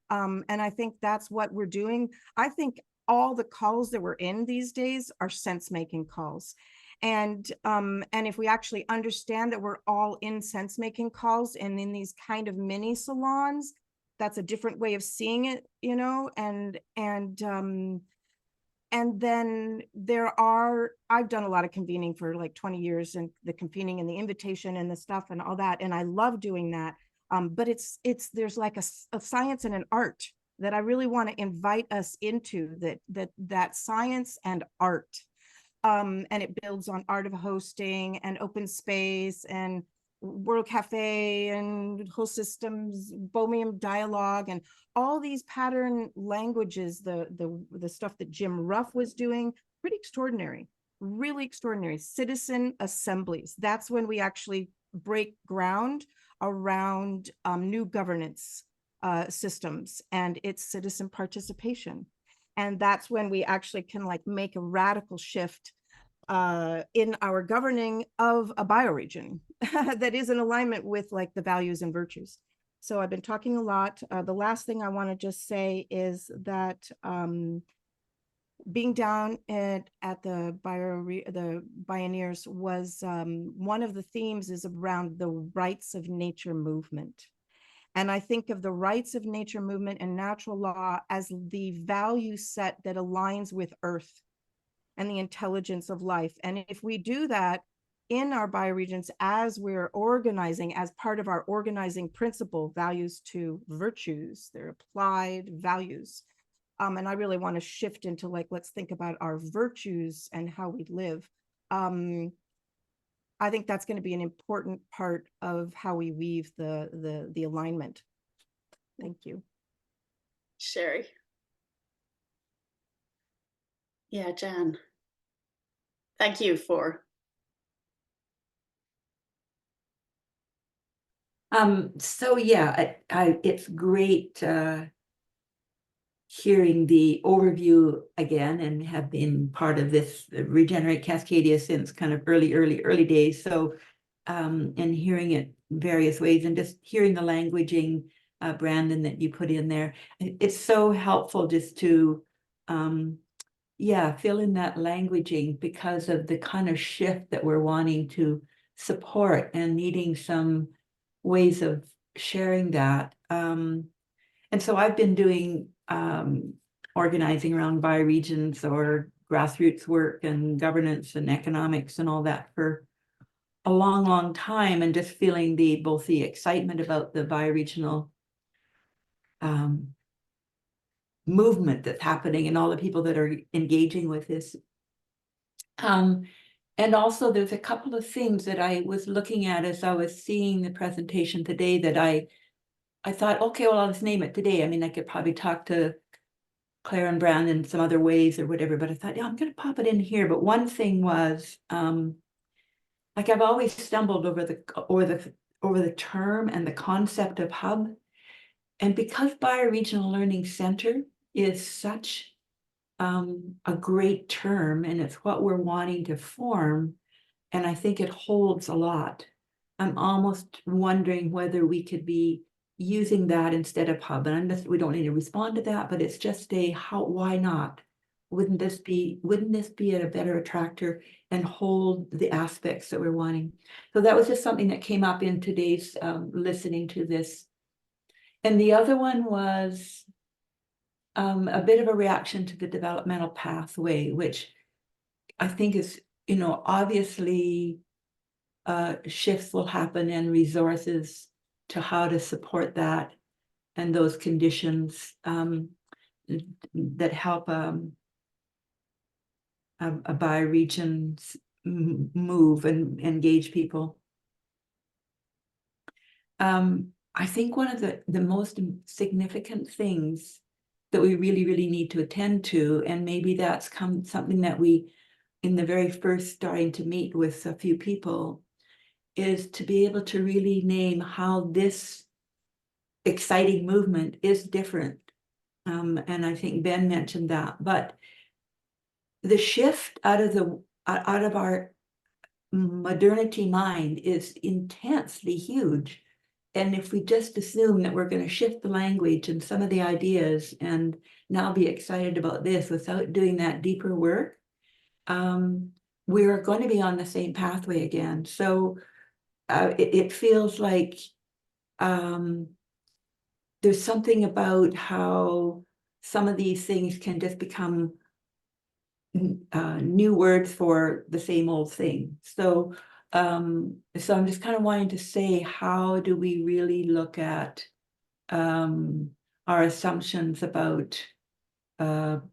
And I think that's what we're doing. I think all the calls that we're in these days are sense-making calls. And if we actually understand that we're all in sense making calls and in these kind of mini salons, that's a different way of seeing it, you know. And then I've done a lot of convening for like 20 years, and the convening and the invitation and the stuff and all that, and I love doing that. But there's like a science and an art that I really want to invite us into, that science and art. And it builds on art of hosting and open space and World Cafe and whole systems, Bohemian dialogue, and all these pattern languages, the stuff that Jim Ruff was doing, pretty extraordinary, really extraordinary. Citizen assemblies. That's when we actually break ground around new governance systems and its citizen participation. And that's when we actually can like make a radical shift in our governing of a bioregion that is in alignment with like the values and virtues. So I've been talking a lot. The last thing I want to just say is that being down at the Bioneers was one of the themes is around the rights of nature movement. And I think of the rights of nature movement and natural law as the value set that aligns with Earth and the intelligence of life. And if we do that in our bioregions, as we're organizing, as part of our organizing principle, values to virtues, they're applied values. And I really want to shift into like, let's think about our virtues and how we live. I think that's going to be an important part of how we weave the alignment. Thank you. Sherry. Yeah, Jan. Thank you for. So yeah, it's great hearing the overview again, and have been part of this Regenerate Cascadia since kind of early days. So and hearing it various ways, and just hearing the languaging, Brandon, that you put in there, it's so helpful just to fill in that languaging, because of the kind of shift that we're wanting to support and needing some ways of sharing that. And so I've been doing organizing around bioregions or grassroots work and governance and economics and all that for a long time, and just feeling both the excitement about the bioregional movement that's happening and all the people that are engaging with this. And also there's a couple of things that I was looking at as I was seeing the presentation today that I thought, okay, well, I'll just name it today. I mean, I could probably talk to Claire and Brandon in some other ways or whatever, but I thought, yeah, I'm going to pop it in here. But one thing was, like, I've always stumbled over the term and the concept of hub. And because Bioregional Learning Center is such a great term, and it's what we're wanting to form, and I think it holds a lot, I'm almost wondering whether we could be using that instead of hub. And we don't need to respond to that, but it's just why not? Wouldn't this be a better attractor and hold the aspects that we're wanting? So that was just something that came up in today's listening to this. And the other one was a bit of a reaction to the developmental pathway, which I think is, obviously shifts will happen and resources to how to support that and those conditions that help a bioregion move and engage people. I think one of the most significant things that we really need to attend to, and maybe that's something that we, in the very first starting to meet with a few people, is to be able to really name how this exciting movement is different. And I think Ben mentioned that, but the shift out of our modernity mind is intensely huge. And if we just assume that we're going to shift the language and some of the ideas and now be excited about this without doing that deeper work, we're going to be on the same pathway again. So it feels like there's something about how some of these things can just become new words for the same old thing. So I'm just kind of wanting to say, how do we really look at our assumptions about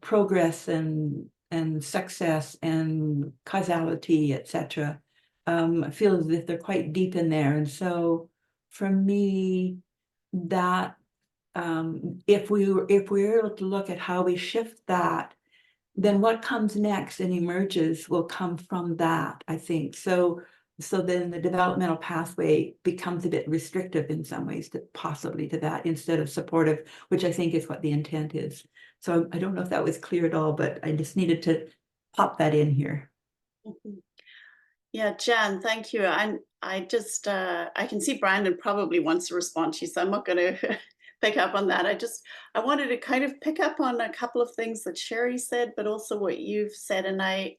progress and success and causality, etc. I feel as if they're quite deep in there. And so for me, that if we were able to look at how we shift that, then what comes next and emerges will come from that, I think. So then the developmental pathway becomes a bit restrictive in some ways, possibly to that, instead of supportive, which I think is what the intent is. So I don't know if that was clear at all, but I just needed to pop that in here. Mhm. Yeah, Jan, thank you. I just I can see Brandon probably wants to respond to you, so I'm not going to pick up on that. I wanted to kind of pick up on a couple of things that Sherry said, but also what you've said, and I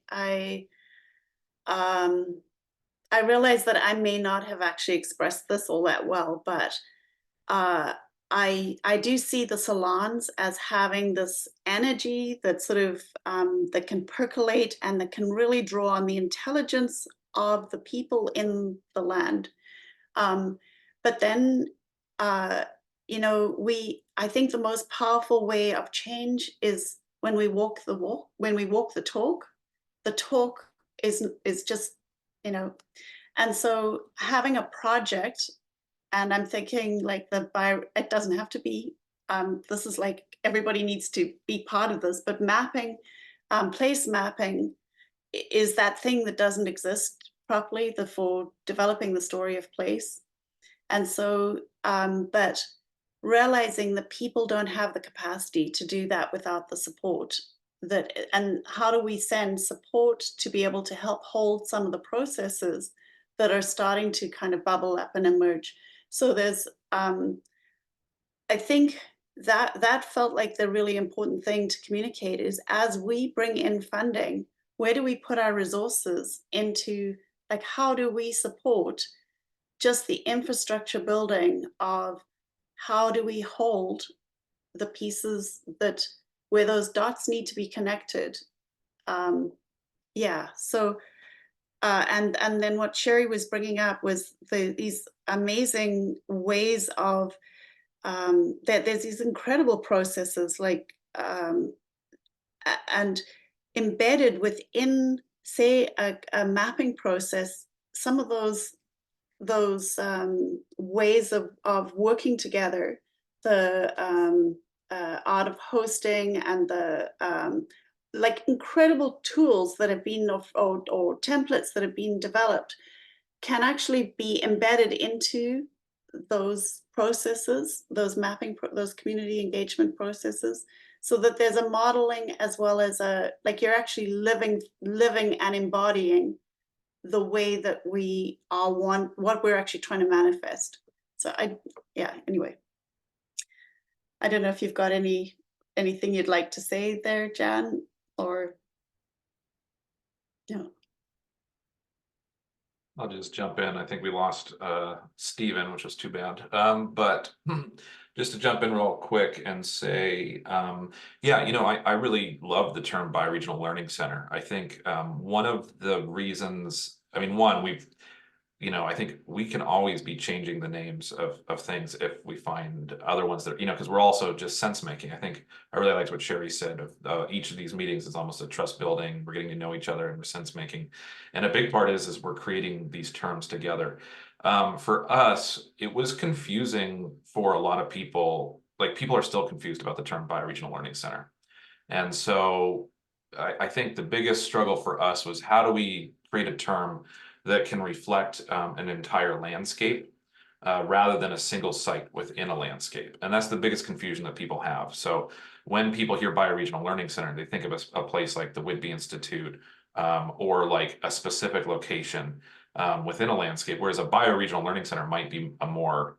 realize that I may not have actually expressed this all that well, but I do see the salons as having this energy that sort of that can percolate and that can really draw on the intelligence of the people in the land. But then, you know, I think the most powerful way of change is when we walk the walk, when we walk the talk. The talk is just, you know, and so having a project, and I'm thinking like it doesn't have to be, this is like, everybody needs to be part of this, but mapping, place mapping is that thing that doesn't exist properly for developing the story of place. And so, but realizing that people don't have the capacity to do that without the support and how do we send support to be able to help hold some of the processes that are starting to kind of bubble up and emerge. So there's, I think that felt like the really important thing to communicate is, as we bring in funding, where do we put our resources into, like, how do we support just the infrastructure building of how do we hold the pieces that where those dots need to be connected. Yeah, so and then what Sherry was bringing up was these amazing ways of that there's these incredible processes like and embedded within, say, a mapping process, some of those ways of working together, the art of hosting and the like incredible tools that have been or templates that have been developed can actually be embedded into those processes, those mapping, those community engagement processes, so that there's a modeling as well as like you're actually living and embodying the way that we all want, what we're actually trying to manifest. So anyway, I don't know if you've got anything you'd like to say there, Jan, or no. I'll just jump in. I think we lost Stephen, which was too bad. But just to jump in real quick and say, yeah, you know, I really love the term Bioregional Learning Center. I think one of the reasons, I mean, I think we can always be changing the names of things if we find other ones that, because we're also just sense making. I think I really liked what Sherry said of each of these meetings is almost a trust building. We're getting to know each other and we're sense making. And a big part is we're creating these terms together. For us, it was confusing for a lot of people. Like, people are still confused about the term Bioregional Learning Center. And so I think the biggest struggle for us was, how do we create a term that can reflect an entire landscape rather than a single site within a landscape? And that's the biggest confusion that people have. So when people hear Bioregional Learning Center, they think of a place like the Whitby Institute or like a specific location within a landscape, whereas a Bioregional Learning Center might be a more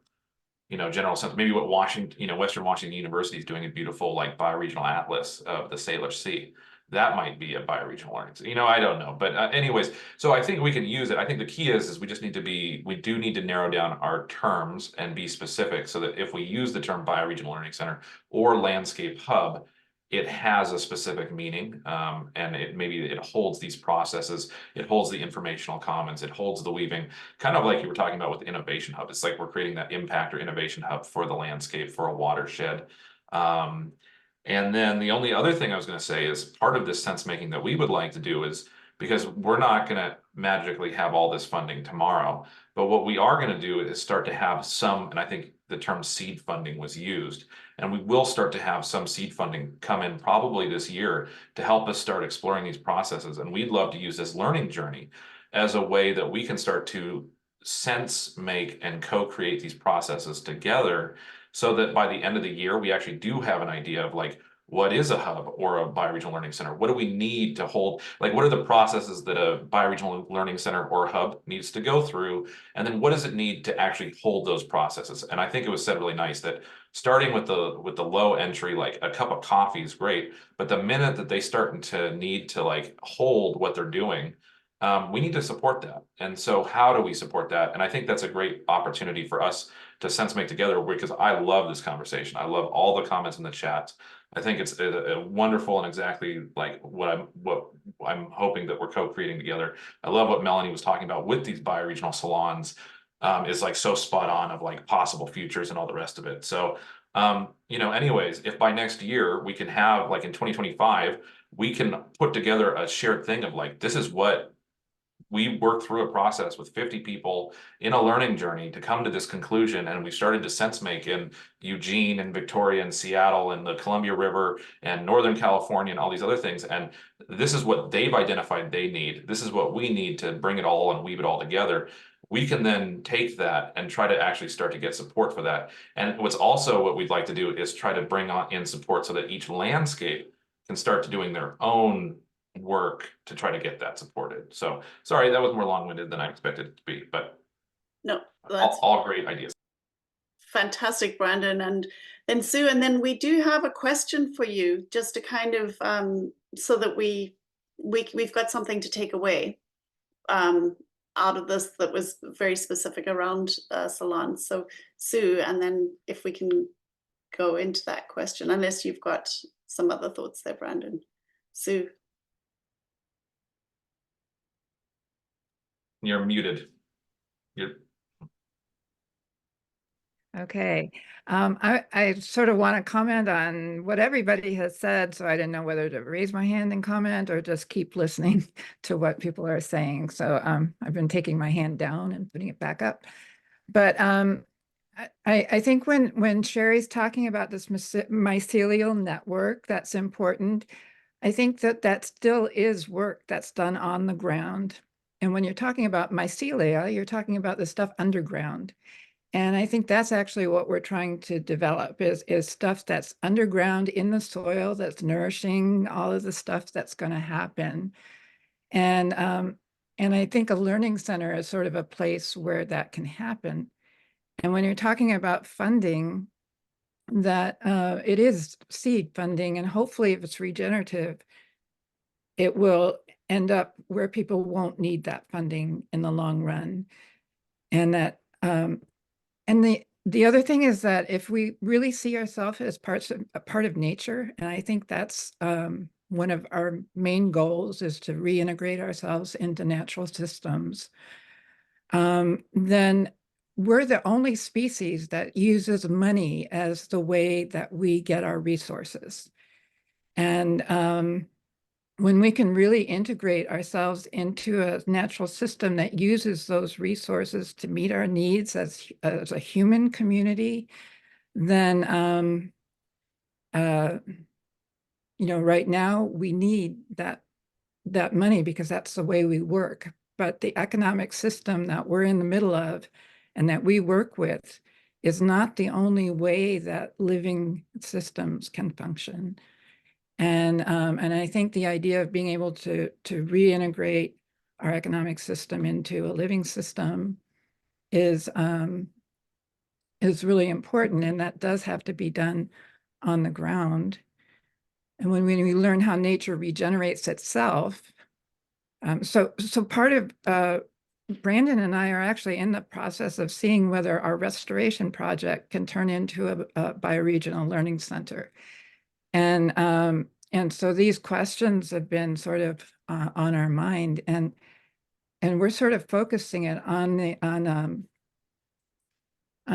general sense. Maybe what Western Washington University is doing, a beautiful like bioregional atlas of the Salish Sea. that might be a bioregional learning. You know, I don't know, but anyways, so I think we can use it. I think the key is we just need to we do need to narrow down our terms and be specific so that if we use the term bioregional learning center or landscape hub, it has a specific meaning, and it holds these processes, it holds the informational commons, it holds the weaving, kind of like you were talking about with innovation hub. It's like we're creating that impact or innovation hub for the landscape, for a watershed. And then the only other thing I was going to say is part of this sense making that we would like to do is, because we're not going to magically have all this funding tomorrow, but what we are going to do is start to have some, and I think the term seed funding was used, and we will start to have some seed funding come in probably this year to help us start exploring these processes. And we'd love to use this learning journey as a way that we can start to sense make and co-create these processes together, so that by the end of the year, we actually do have an idea of like, what is a hub or a bioregional learning center? What do we need to hold? Like, what are the processes that a bioregional learning center or hub needs to go through? And then what does it need to actually hold those processes? And I think it was said really nice that starting with the low entry, like a cup of coffee is great, but the minute that they start to need to like hold what they're doing, we need to support that. And so how do we support that? And I think that's a great opportunity for us to sense make together, because I love this conversation. I love all the comments in the chat. I think it's a wonderful and exactly like what I'm hoping that we're co-creating together. I love what Melanie was talking about with these bioregional salons, is like so spot on of like possible futures and all the rest of it. So, you know, anyways, if by next year we can have like in 2025, we can put together a shared thing of like, this is what we worked through a process with 50 people in a learning journey to come to this conclusion. And we started to sense make in Eugene and Victoria and Seattle and the Columbia River and Northern California and all these other things. And this is what they've identified they need. This is what we need to bring it all and weave it all together. We can then take that and try to actually start to get support for that. And what's also what we'd like to do is try to bring on in support so that each landscape can start to doing their own work to try to get that supported. So sorry, that was more long-winded than I expected it to be, but No, that's all great ideas. fantastic, Brandon and Sue. And then we do have a question for you, just to kind of so that we've got something to take away out of this that was very specific around salons. So Sue, and then if we can go into that question, unless you've got some other thoughts there, Brandon. Sue. You're muted. Okay. I sort of want to comment on what everybody has said, so I didn't know whether to raise my hand and comment or just keep listening to what people are saying. So I've been taking my hand down and putting it back up. But I think when Sherry's talking about this mycelial network, that's important. I think that still is work that's done on the ground. And when you're talking about mycelia, you're talking about the stuff underground. And I think that's actually what we're trying to develop is stuff that's underground in the soil, that's nourishing all of the stuff that's going to happen. And I think a learning center is sort of a place where that can happen. And when you're talking about funding, that it is seed funding, and hopefully if it's regenerative, it will end up where people won't need that funding in the long run. And that and the other thing is that if we really see ourselves as a part of nature, and I think that's one of our main goals is to reintegrate ourselves into natural systems, then we're the only species that uses money as the way that we get our resources. And when we can really integrate ourselves into a natural system that uses those resources to meet our needs as a human community, then, you know, right now we need that money because that's the way we work. But the economic system that we're in the middle of and that we work with is not the only way that living systems can function. And I think the idea of being able to reintegrate our economic system into a living system is really important, and that does have to be done on the ground. And when we learn how nature regenerates itself, so part of Brandon and I are actually in the process of seeing whether our restoration project can turn into a bioregional learning center. And so these questions have been sort of on our mind, and we're sort of focusing it on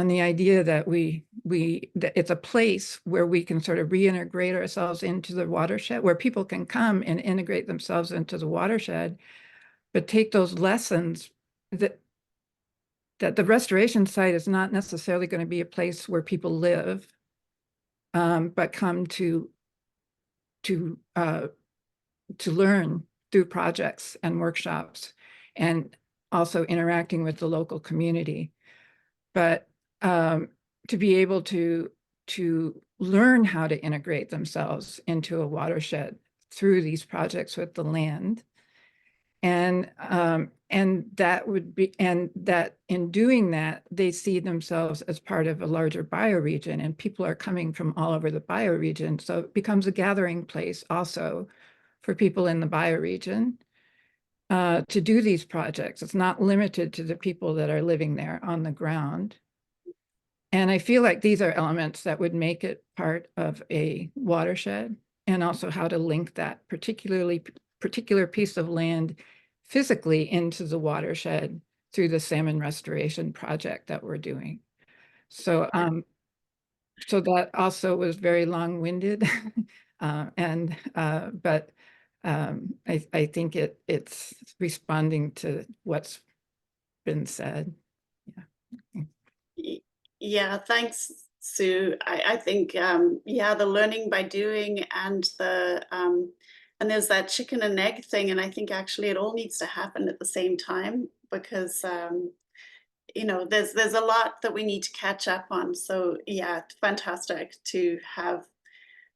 the idea that that it's a place where we can sort of reintegrate ourselves into the watershed, where people can come and integrate themselves into the watershed, but take those lessons that the restoration site is not necessarily going to be a place where people live, but come to learn through projects and workshops, and also interacting with the local community. But to be able to learn how to integrate themselves into a watershed through these projects with the land. And that would be, and that in doing that, they see themselves as part of a larger bioregion, and people are coming from all over the bioregion. So it becomes a gathering place also for people in the bioregion to do these projects. It's not limited to the people that are living there on the ground. And I feel like these are elements that would make it part of a watershed, and also how to link that particular piece of land physically into the watershed through the salmon restoration project that we're doing. So so that also was very long-winded, but I think it's responding to what's been said. Yeah. Yeah, thanks, Sue. I think yeah, the learning by doing, and there's that chicken and egg thing, and I think actually it all needs to happen at the same time, because you know, there's a lot that we need to catch up on. So yeah, it's fantastic to have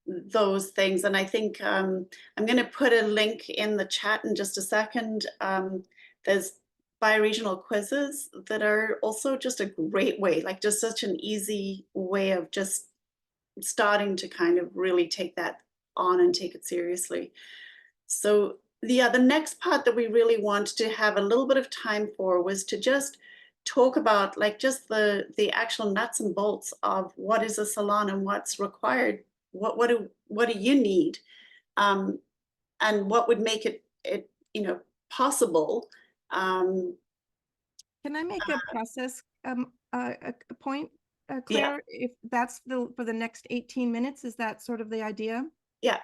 those things. And I think I'm going to put a link in the chat in just a second. There's bioregional quizzes that are also just a great way, like just such an easy way of just starting to kind of really take that on and take it seriously. So the next part that we really want to have a little bit of time for was to just talk about like just the actual nuts and bolts of what is a salon and what's required. What do you need, and what would make it you know, possible. Can I make a process a point, Claire? If that's for the next 18 minutes, is that sort of the idea? Yeah.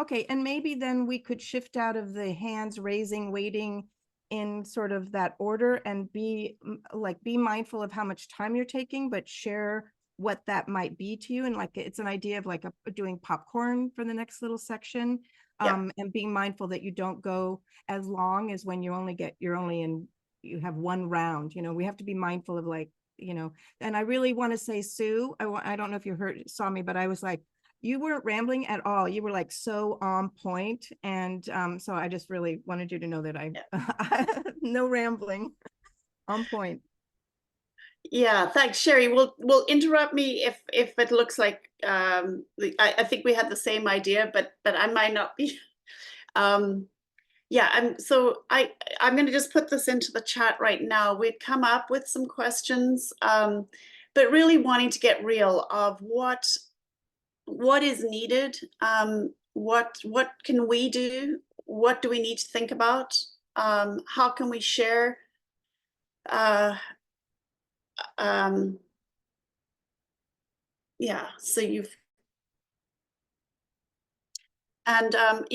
Okay, and maybe then we could shift out of the hands raising, waiting in sort of that order, and be mindful of how much time you're taking, but share what that might be to you. And like, it's an idea of like doing popcorn for the next little section, and being mindful that you don't go as long as when you you have one round. You know, we have to be mindful of like, you know, and I really want to say, Sue, I don't know if you saw me, but I was like, you weren't rambling at all. You were like so on point. And so I just really wanted you to know that no rambling, on point. Yeah, thanks, Sherry. We'll interrupt me if it looks like I think we had the same idea, but I might not be. Yeah, I'm going to just put this into the chat right now. We'd come up with some questions, but really wanting to get real of what is needed, what can we do, what do we need to think about, how can we share, yeah, so you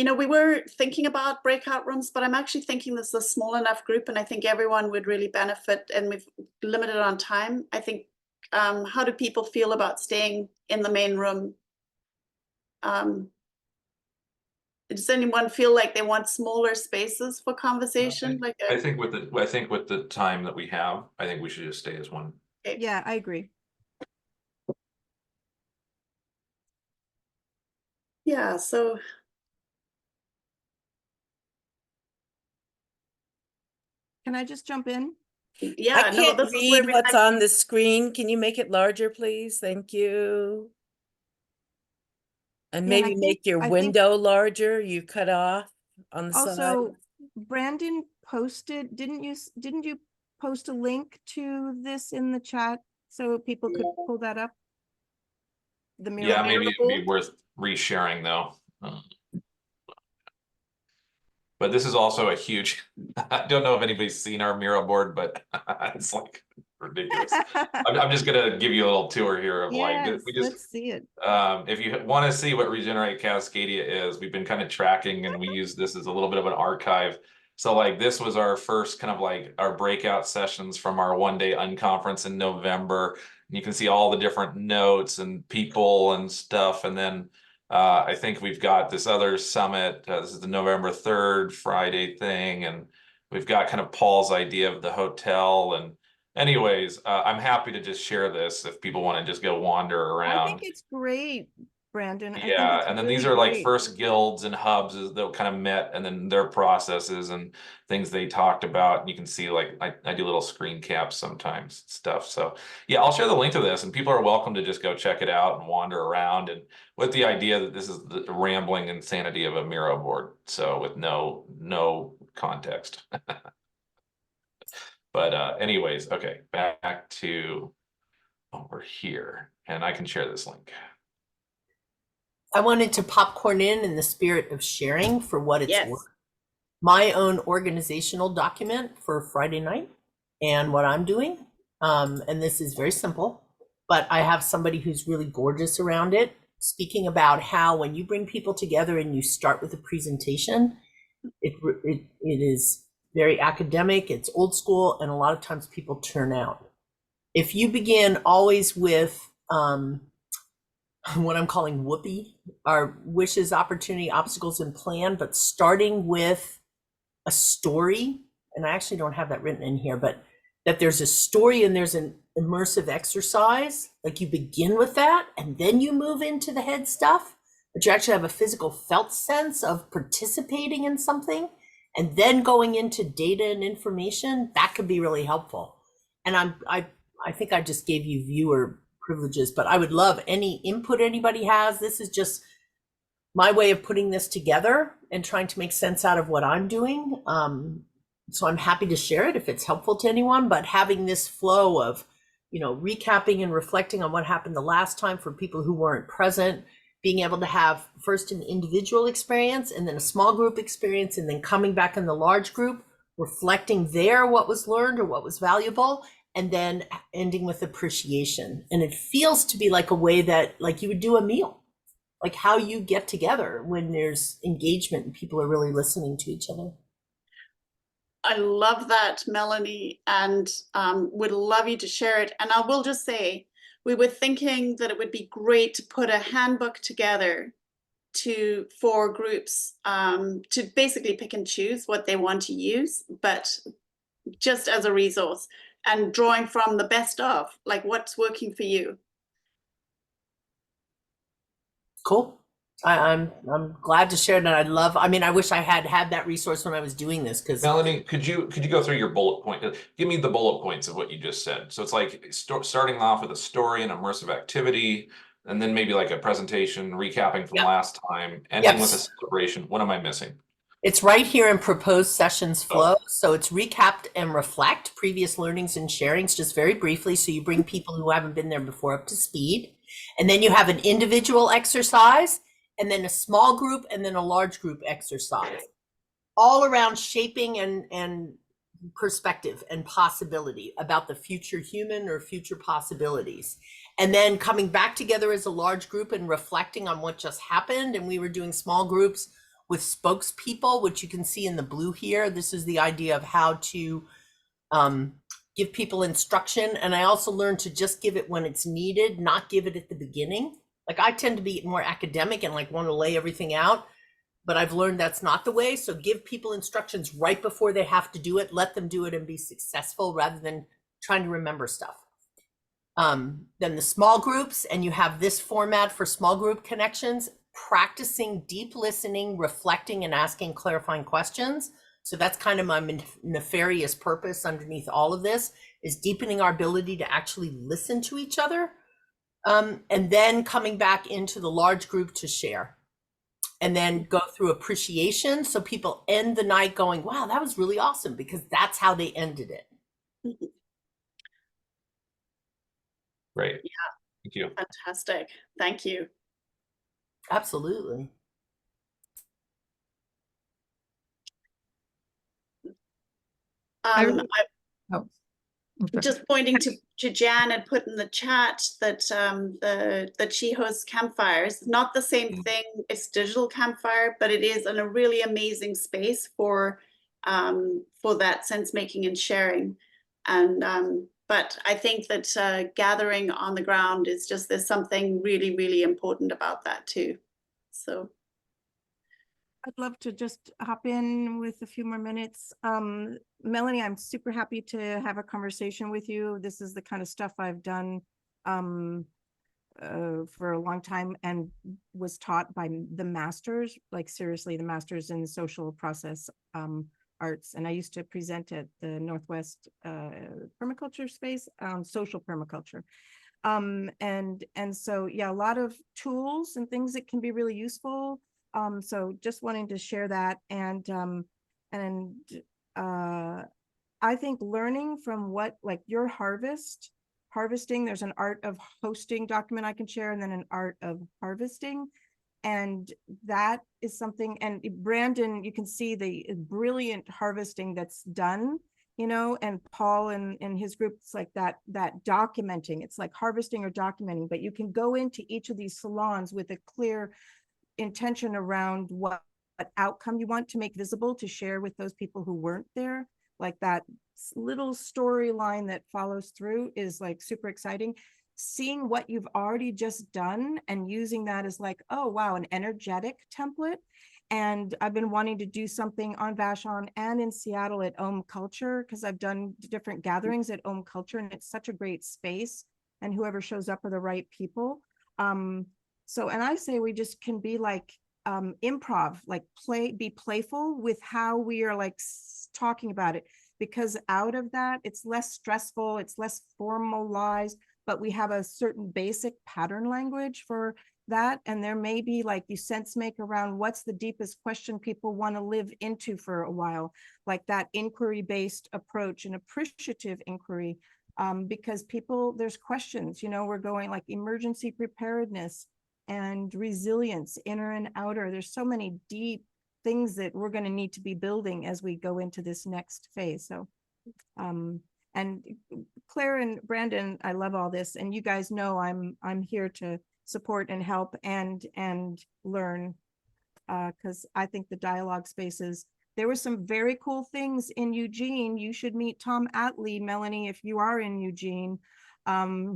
know, we were thinking about breakout rooms, but I'm actually thinking this is a small enough group, and I think everyone would really benefit, and we've limited on time. I think, how do people feel about staying in the main room? Does anyone feel like they want smaller spaces for conversation? I think with the time that we have, I think we should just stay as one. Okay. Yeah, I agree. Yeah, so Can I just jump in? yeah, I no, can't this is where read we what's like, on the screen. Can you make it larger, please? Thank you. And Yeah, and I maybe think- make your I think window larger, you cut off on the side. Also, Brandon posted, didn't you post a link to this in the chat so people could pull that up? The mirror Yeah, maybe it'd be board? worth resharing though. But this is also a huge, I don't know if anybody's seen our mural board, but it's like ridiculous. I'm just gonna give you a little tour here of like, Yes, we just, let's see it. if you want to see what Regenerate Cascadia is, we've been kind of tracking and we use this as a little bit of an archive. So like this was our first kind of like our breakout sessions from our one-day unconference in November. And you can see all the different notes and people and stuff. And then I think we've got this other summit. This is the November 3rd Friday thing. And we've got kind of Paul's idea of the hotel. And anyways, I'm happy to just share this if people want to just go wander around. I think it's great, Brandon. I think Yeah, it's and then really these are like great. first guilds and hubs that kind of met, and then their processes and things they talked about. And you can see like I do little screen caps sometimes, stuff. So yeah, I'll share the link to this, and people are welcome to just go check it out and wander around, and with the idea that this is the rambling insanity of a Miro board, so with no context. But anyways, okay, back to over here, and I can share this link. I wanted to popcorn in the spirit of sharing for what it's Yes. worth. My own organizational document for Friday night and what I'm doing. And this is very simple, but I have somebody who's really gorgeous around it, speaking about how when you bring people together and you start with a presentation, it is very academic, it's old school, and a lot of times people turn out. If you begin always with what I'm calling whoopee, our wishes, opportunity, obstacles, and plan, but starting with a story, and I actually don't have that written in here, but that there's a story and there's an immersive exercise, like you begin with that and then you move into the head stuff, but you actually have a physical felt sense of participating in something and then going into data and information, that could be really helpful. And I think I just gave you viewer privileges, but I would love any input anybody has. This is just my way of putting this together and trying to make sense out of what I'm doing. So I'm happy to share it if it's helpful to anyone, but having this flow of, recapping and reflecting on what happened the last time for people who weren't present, being able to have first an individual experience and then a small group experience, and then coming back in the large group, reflecting there what was learned or what was valuable, and then ending with appreciation. And it feels to be like a way that like you would do a meal, like how you get together when there's engagement and people are really listening to each other. I love that, Melanie, and would love you to share it. And I will just say, we were thinking that it would be great to put a handbook together for groups to basically pick and choose what they want to use, but just as a resource and drawing from the best of, like what's working for you. Cool. I'm glad to share that. I wish I had that resource when I was doing this, because Melanie, could you go through your bullet point? Give me the bullet points of what you just said. So it's like starting off with a story and immersive activity, and then maybe like a presentation, recapping from last time, ending with a celebration. What am I missing? it's right here in proposed sessions flow. So it's recapped and reflect previous learnings and sharings just very briefly. So you bring people who haven't been there before up to speed. And then you have an individual exercise, and then a small group, and then a large group exercise, all around shaping and perspective and possibility about the future human or future possibilities. And then coming back together as a large group and reflecting on what just happened. And we were doing small groups with spokespeople, which you can see in the blue here. This is the idea of how to give people instruction. And I also learned to just give it when it's needed, not give it at the beginning. Like I tend to be more academic and like want to lay everything out, but I've learned that's not the way. So give people instructions right before they have to do it, let them do it and be successful rather than trying to remember stuff. Then the small groups, and you have this format for small group connections, practicing deep listening, reflecting, and asking clarifying questions. So that's kind of my nefarious purpose underneath all of this, is deepening our ability to actually listen to each other And then coming back into the large group to share. And then go through appreciation. So people end the night going, wow, that was really awesome, because that's how they ended it. Great. Yeah. Thank you. Fantastic. Thank you. Absolutely. I'm Oh, okay. just pointing to Jan had put in the chat that that she hosts campfires. Not the same thing, it's digital campfire, but it is a really amazing space for that sense making and sharing. And but I think that gathering on the ground is just, there's something really, really important about that too. So I'd love to just hop in with a few more minutes. Melanie, I'm super happy to have a conversation with you. This is the kind of stuff I've done for a long time and was taught by the masters, like seriously, the masters in social process arts. And I used to present at the Northwest permaculture space on social permaculture. And so, yeah, a lot of tools and things that can be really useful. So just wanting to share that. And I think learning from what, like your harvesting, there's an art of hosting document I can share, and then an art of harvesting. And that is something, and Brandon, you can see the brilliant harvesting that's done, you know, and Paul and his group, it's like that documenting, it's like harvesting or documenting, but you can go into each of these salons with a clear intention around what outcome you want to make visible to share with those people who weren't there. Like that little storyline that follows through is like super exciting. Seeing what you've already just done and using that as like, oh, wow, an energetic template. And I've been wanting to do something on Vashon and in Seattle at Ohm Culture, because I've done different gatherings at Ohm Culture, and it's such a great space. And whoever shows up are the right people. So, and I say we just can be like improv, like be playful with how we are like talking about it, because out of that, it's less stressful, it's less formalized, but we have a certain basic pattern language for that. And there may be like you sense make around what's the deepest question people want to live into for a while, like that inquiry-based approach and appreciative inquiry, because people, there's questions, you know, we're going like emergency preparedness and resilience, inner and outer. There's so many deep things that we're going to need to be building as we go into this next phase. So, and Claire and Brandon, I love all this, and you guys know I'm here to support and help and learn, because I think the dialogue spaces, there were some very cool things in Eugene. You should meet Tom Atlee, Melanie, if you are in Eugene.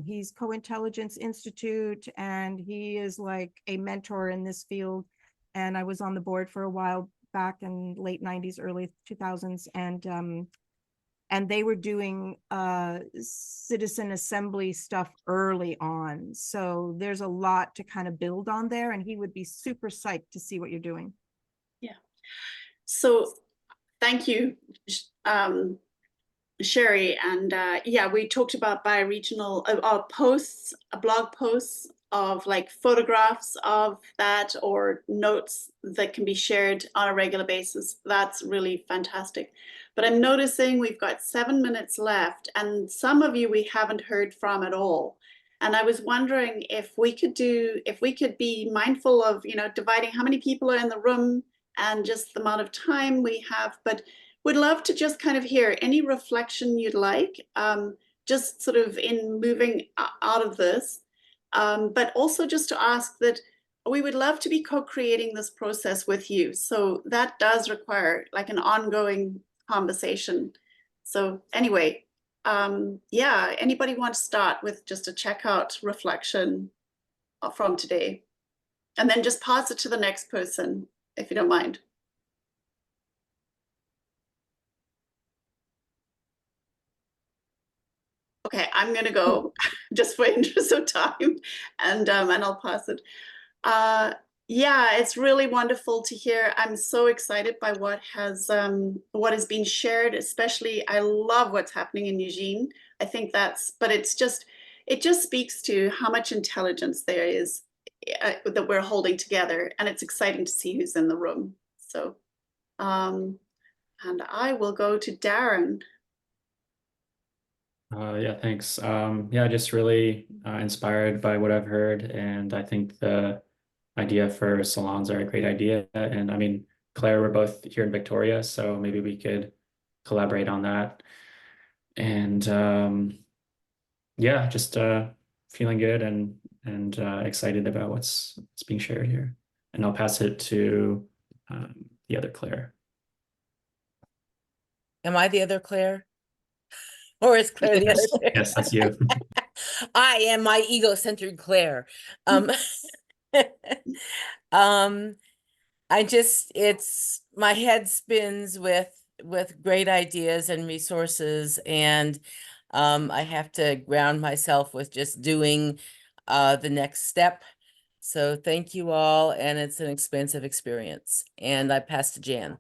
He's Co-Intelligence Institute, and he is like a mentor in this field. And I was on the board for a while back in late 90s, early 2000s. And they were doing citizen assembly stuff early on. So there's a lot to kind of build on there, and he would be super psyched to see what you're doing. yeah. So thank you, Sherry. And yeah, we talked about bioregional posts, blog posts of like photographs of that or notes that can be shared on a regular basis. That's really fantastic. But I'm noticing we've got 7 minutes left, and some of you we haven't heard from at all. And I was wondering if we could be mindful of, you know, dividing how many people are in the room and just the amount of time we have, but would love to just kind of hear any reflection you'd like, just sort of in moving out of this, but also just to ask that we would love to be co-creating this process with you. So that does require like an ongoing conversation. So anyway, yeah, anybody want to start with just a checkout reflection from today? And then just pass it to the next person, if you don't mind. Okay, I'm gonna go just for interest of time, and I'll pass it. Yeah, it's really wonderful to hear. I'm so excited by what has been shared. Especially, I love what's happening in Eugene. I think but it's just, it just speaks to how much intelligence there is that we're holding together, and it's exciting to see who's in the room. So, and I will go to Darren. Yeah, thanks. Yeah, just really inspired by what I've heard, and I think the idea for salons are a great idea. And I mean, Claire, we're both here in Victoria, so maybe we could collaborate on that. And yeah, just feeling good and excited about what's being shared here. And I'll pass it to the other Claire. Am I the other Claire? Or is Claire the other Claire? Yes, that's you. I am my ego-centered Claire. It's my head spins with great ideas and resources, and I have to ground myself with just doing the next step. So thank you all, and it's an expansive experience. And I pass to Jan.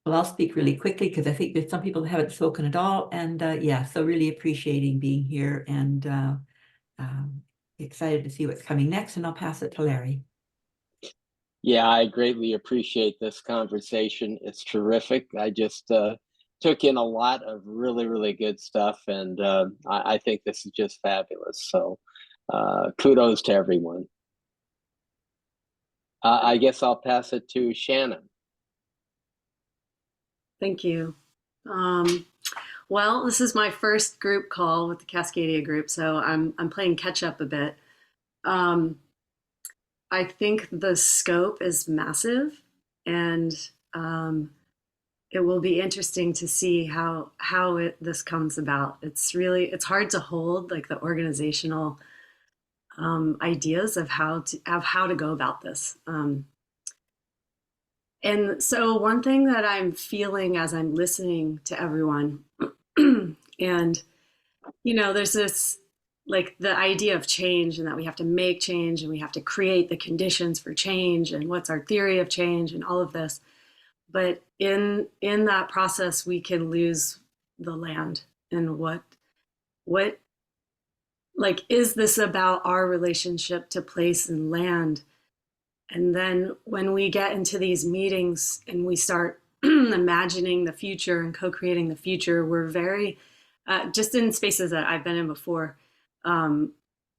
Well, I'll speak really quickly because I think there's some people that haven't spoken at all. And yeah, so really appreciating being here and excited to see what's coming next. And I'll pass it to Larry. Yeah, I greatly appreciate this conversation. It's terrific. I just took in a lot of really, really good stuff. And I think this is just fabulous. So kudos to everyone. I guess I'll pass it to Shannon. Thank you. Well, this is my first group call with the Cascadia group, so I'm playing catch up a bit. I think the scope is massive, and it will be interesting to see how this comes about. It's hard to hold like the organizational ideas of how to go about this. And so one thing that I'm feeling as I'm listening to everyone, and, there's this, like the idea of change and that we have to make change and we have to create the conditions for change and what's our theory of change and all of this. But in that process, we can lose the land. And what like, is this about our relationship to place and land? And then when we get into these meetings and we start imagining the future and co-creating the future, we're very, just in spaces that I've been in before,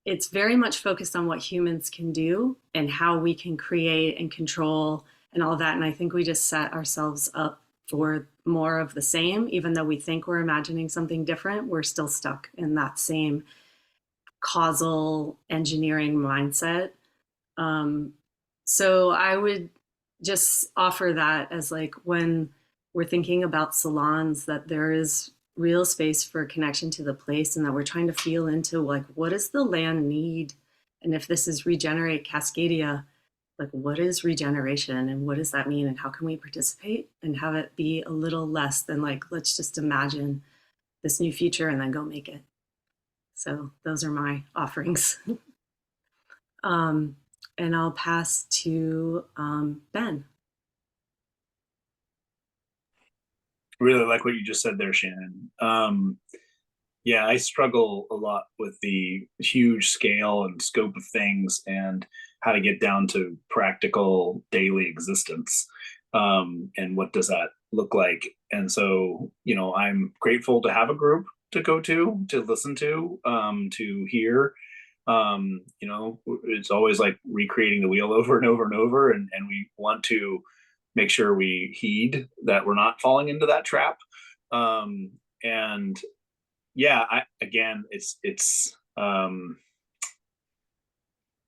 it's very much focused on what humans can do and how we can create and control and all that. And I think we just set ourselves up for more of the same. Even though we think we're imagining something different, we're still stuck in that same causal engineering mindset. So I would just offer that as like when we're thinking about salons, that there is real space for connection to the place and that we're trying to feel into like, what does the land need? And if this is Regenerate Cascadia, like what is regeneration and what does that mean? And how can we participate and have it be a little less than like, let's just imagine this new future and then go make it. So those are my offerings. And I'll pass to Ben. Really like what you just said there, Shannon. Yeah, I struggle a lot with the huge scale and scope of things and how to get down to practical daily existence. And what does that look like? And so, I'm grateful to have a group to go to listen to hear. It's always like recreating the wheel over and over and over, and we want to make sure we heed that we're not falling into that trap. And yeah, it's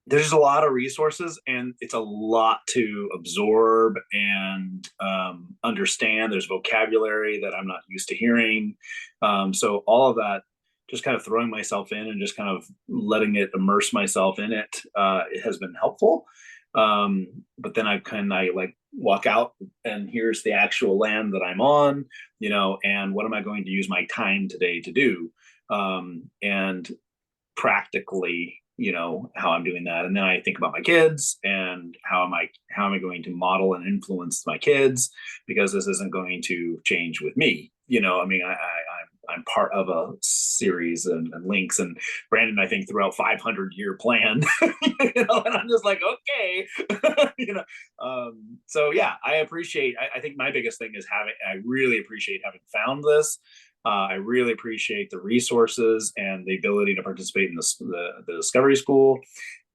there's a lot of resources and it's a lot to absorb and understand. There's vocabulary that I'm not used to hearing. So all of that, just kind of throwing myself in and just kind of letting it immerse myself in it, it has been helpful. But then I like walk out and here's the actual land that I'm on, and what am I going to use my time today to do? And practically, how I'm doing that. And then I think about my kids and how am I going to model and influence my kids, because this isn't going to change with me. I'm part of a series and links, and Brandon, I think, threw out 500-year plan, you know, and I'm just like, okay, you know. So yeah, I appreciate. I think my biggest thing is I really appreciate having found this. I really appreciate the resources and the ability to participate in the Discovery School.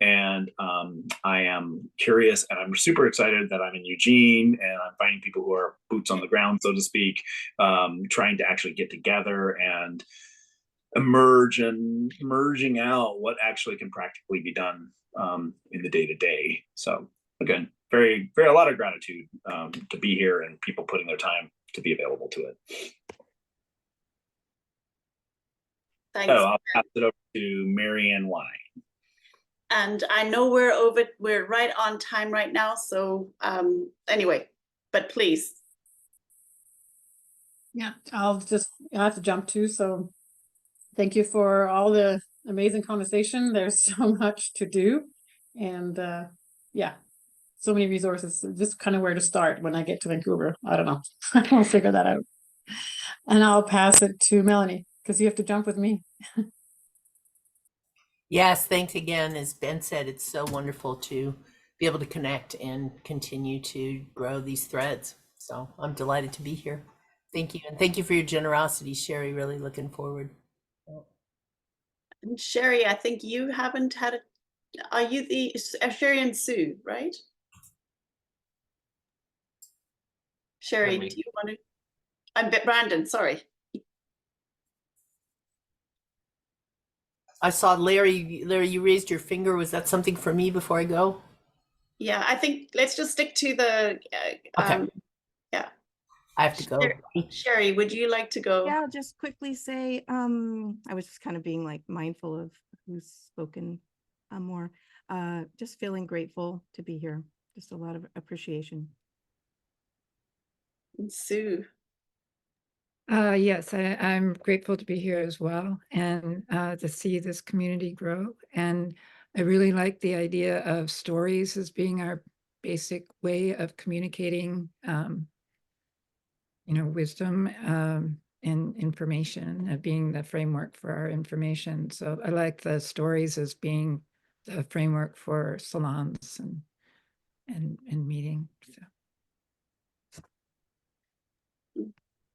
And I am curious, and I'm super excited that I'm in Eugene and I'm finding people who are boots on the ground, so to speak, trying to actually get together and emerge and merging out what actually can practically be done in the day-to-day. So again, very, very, a lot of gratitude to be here and people putting their time to be available to it. Thanks. So I'll pass it over to Marianne Y. And I know we're right on time right now. So anyway, but please. Yeah, I have to jump too. So thank you for all the amazing conversation. There's so much to do. And yeah, so many resources. Just kind of where to start when I get to Vancouver. I don't know. I'll figure that out. And I'll pass it to Melanie because you have to jump with me. Yes, thanks again. As Ben said, it's so wonderful to be able to connect and continue to grow these threads. So I'm delighted to be here. Thank you. And thank you for your generosity, Sherry. Really looking forward. And Sherry, I think you haven't had are you the Sherry and Sue, right? Sherry, do you want to? I'm Brandon, sorry. I saw Larry, you raised your finger. Was that something for me before I go? Yeah, I think let's just stick to the, Okay. Yeah. I have to go. Sherry, would you like to go? Yeah, I'll just quickly say, I was just kind of being like mindful of who's spoken more, just feeling grateful to be here. Just a lot of appreciation. And Sue. Yes, I'm grateful to be here as well and to see this community grow. And I really like the idea of stories as being our basic way of communicating, wisdom and information, being the framework for our information. So I like the stories as being the framework for salons and meeting. So.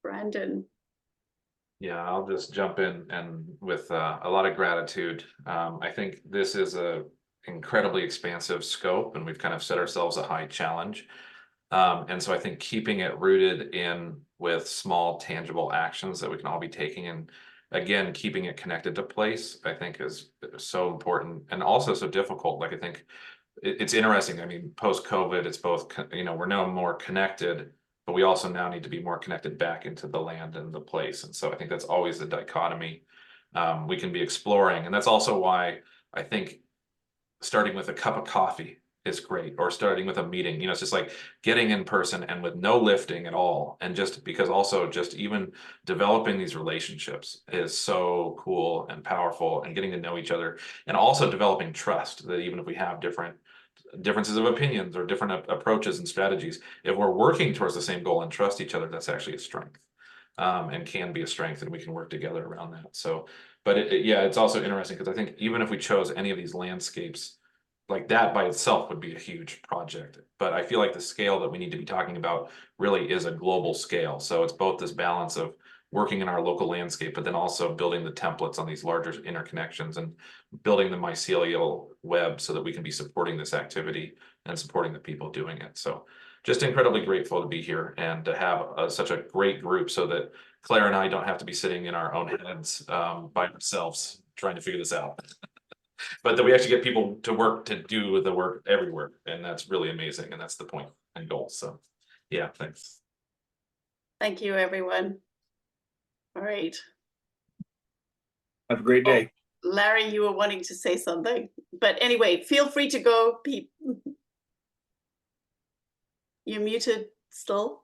Brandon. Yeah, I'll just jump in and with a lot of gratitude. I think this is a incredibly expansive scope, and we've kind of set ourselves a high challenge. And so I think keeping it rooted in with small tangible actions that we can all be taking, and again, keeping it connected to place, I think is so important and also so difficult. Like, I think it's interesting. I mean, post-COVID, it's both, we're now more connected, but we also now need to be more connected back into the land and the place. And so I think that's always the dichotomy we can be exploring. And that's also why I think starting with a cup of coffee is great, or starting with a meeting, it's just like getting in person and with no lifting at all. And just because also just even developing these relationships is so cool and and getting to know each other, and also developing trust that even if we have differences of opinions or different approaches and strategies, if we're working towards the same goal and trust each other, that's actually a strength, and can be a strength, and we can work together around that. So, but it's also interesting because I think even if we chose any of these landscapes, like that by itself would be a huge project. But I feel like the scale that we need to be talking about really is a global scale. So it's both this balance of working in our local landscape, but then also building the templates on these larger interconnections and building the mycelial web so that we can be supporting this activity and supporting the people doing it. So just incredibly grateful to be here and to have such a great group, so that Claire and I don't have to be sitting in our own heads by ourselves trying to figure this out. But that we actually get people to work to do the work everywhere. And that's really amazing. And that's the point and goal. So yeah, thanks. Thank you, everyone. All right. Have a great day. Oh, Larry, you were wanting to say something, but anyway, feel free to go. You're muted still.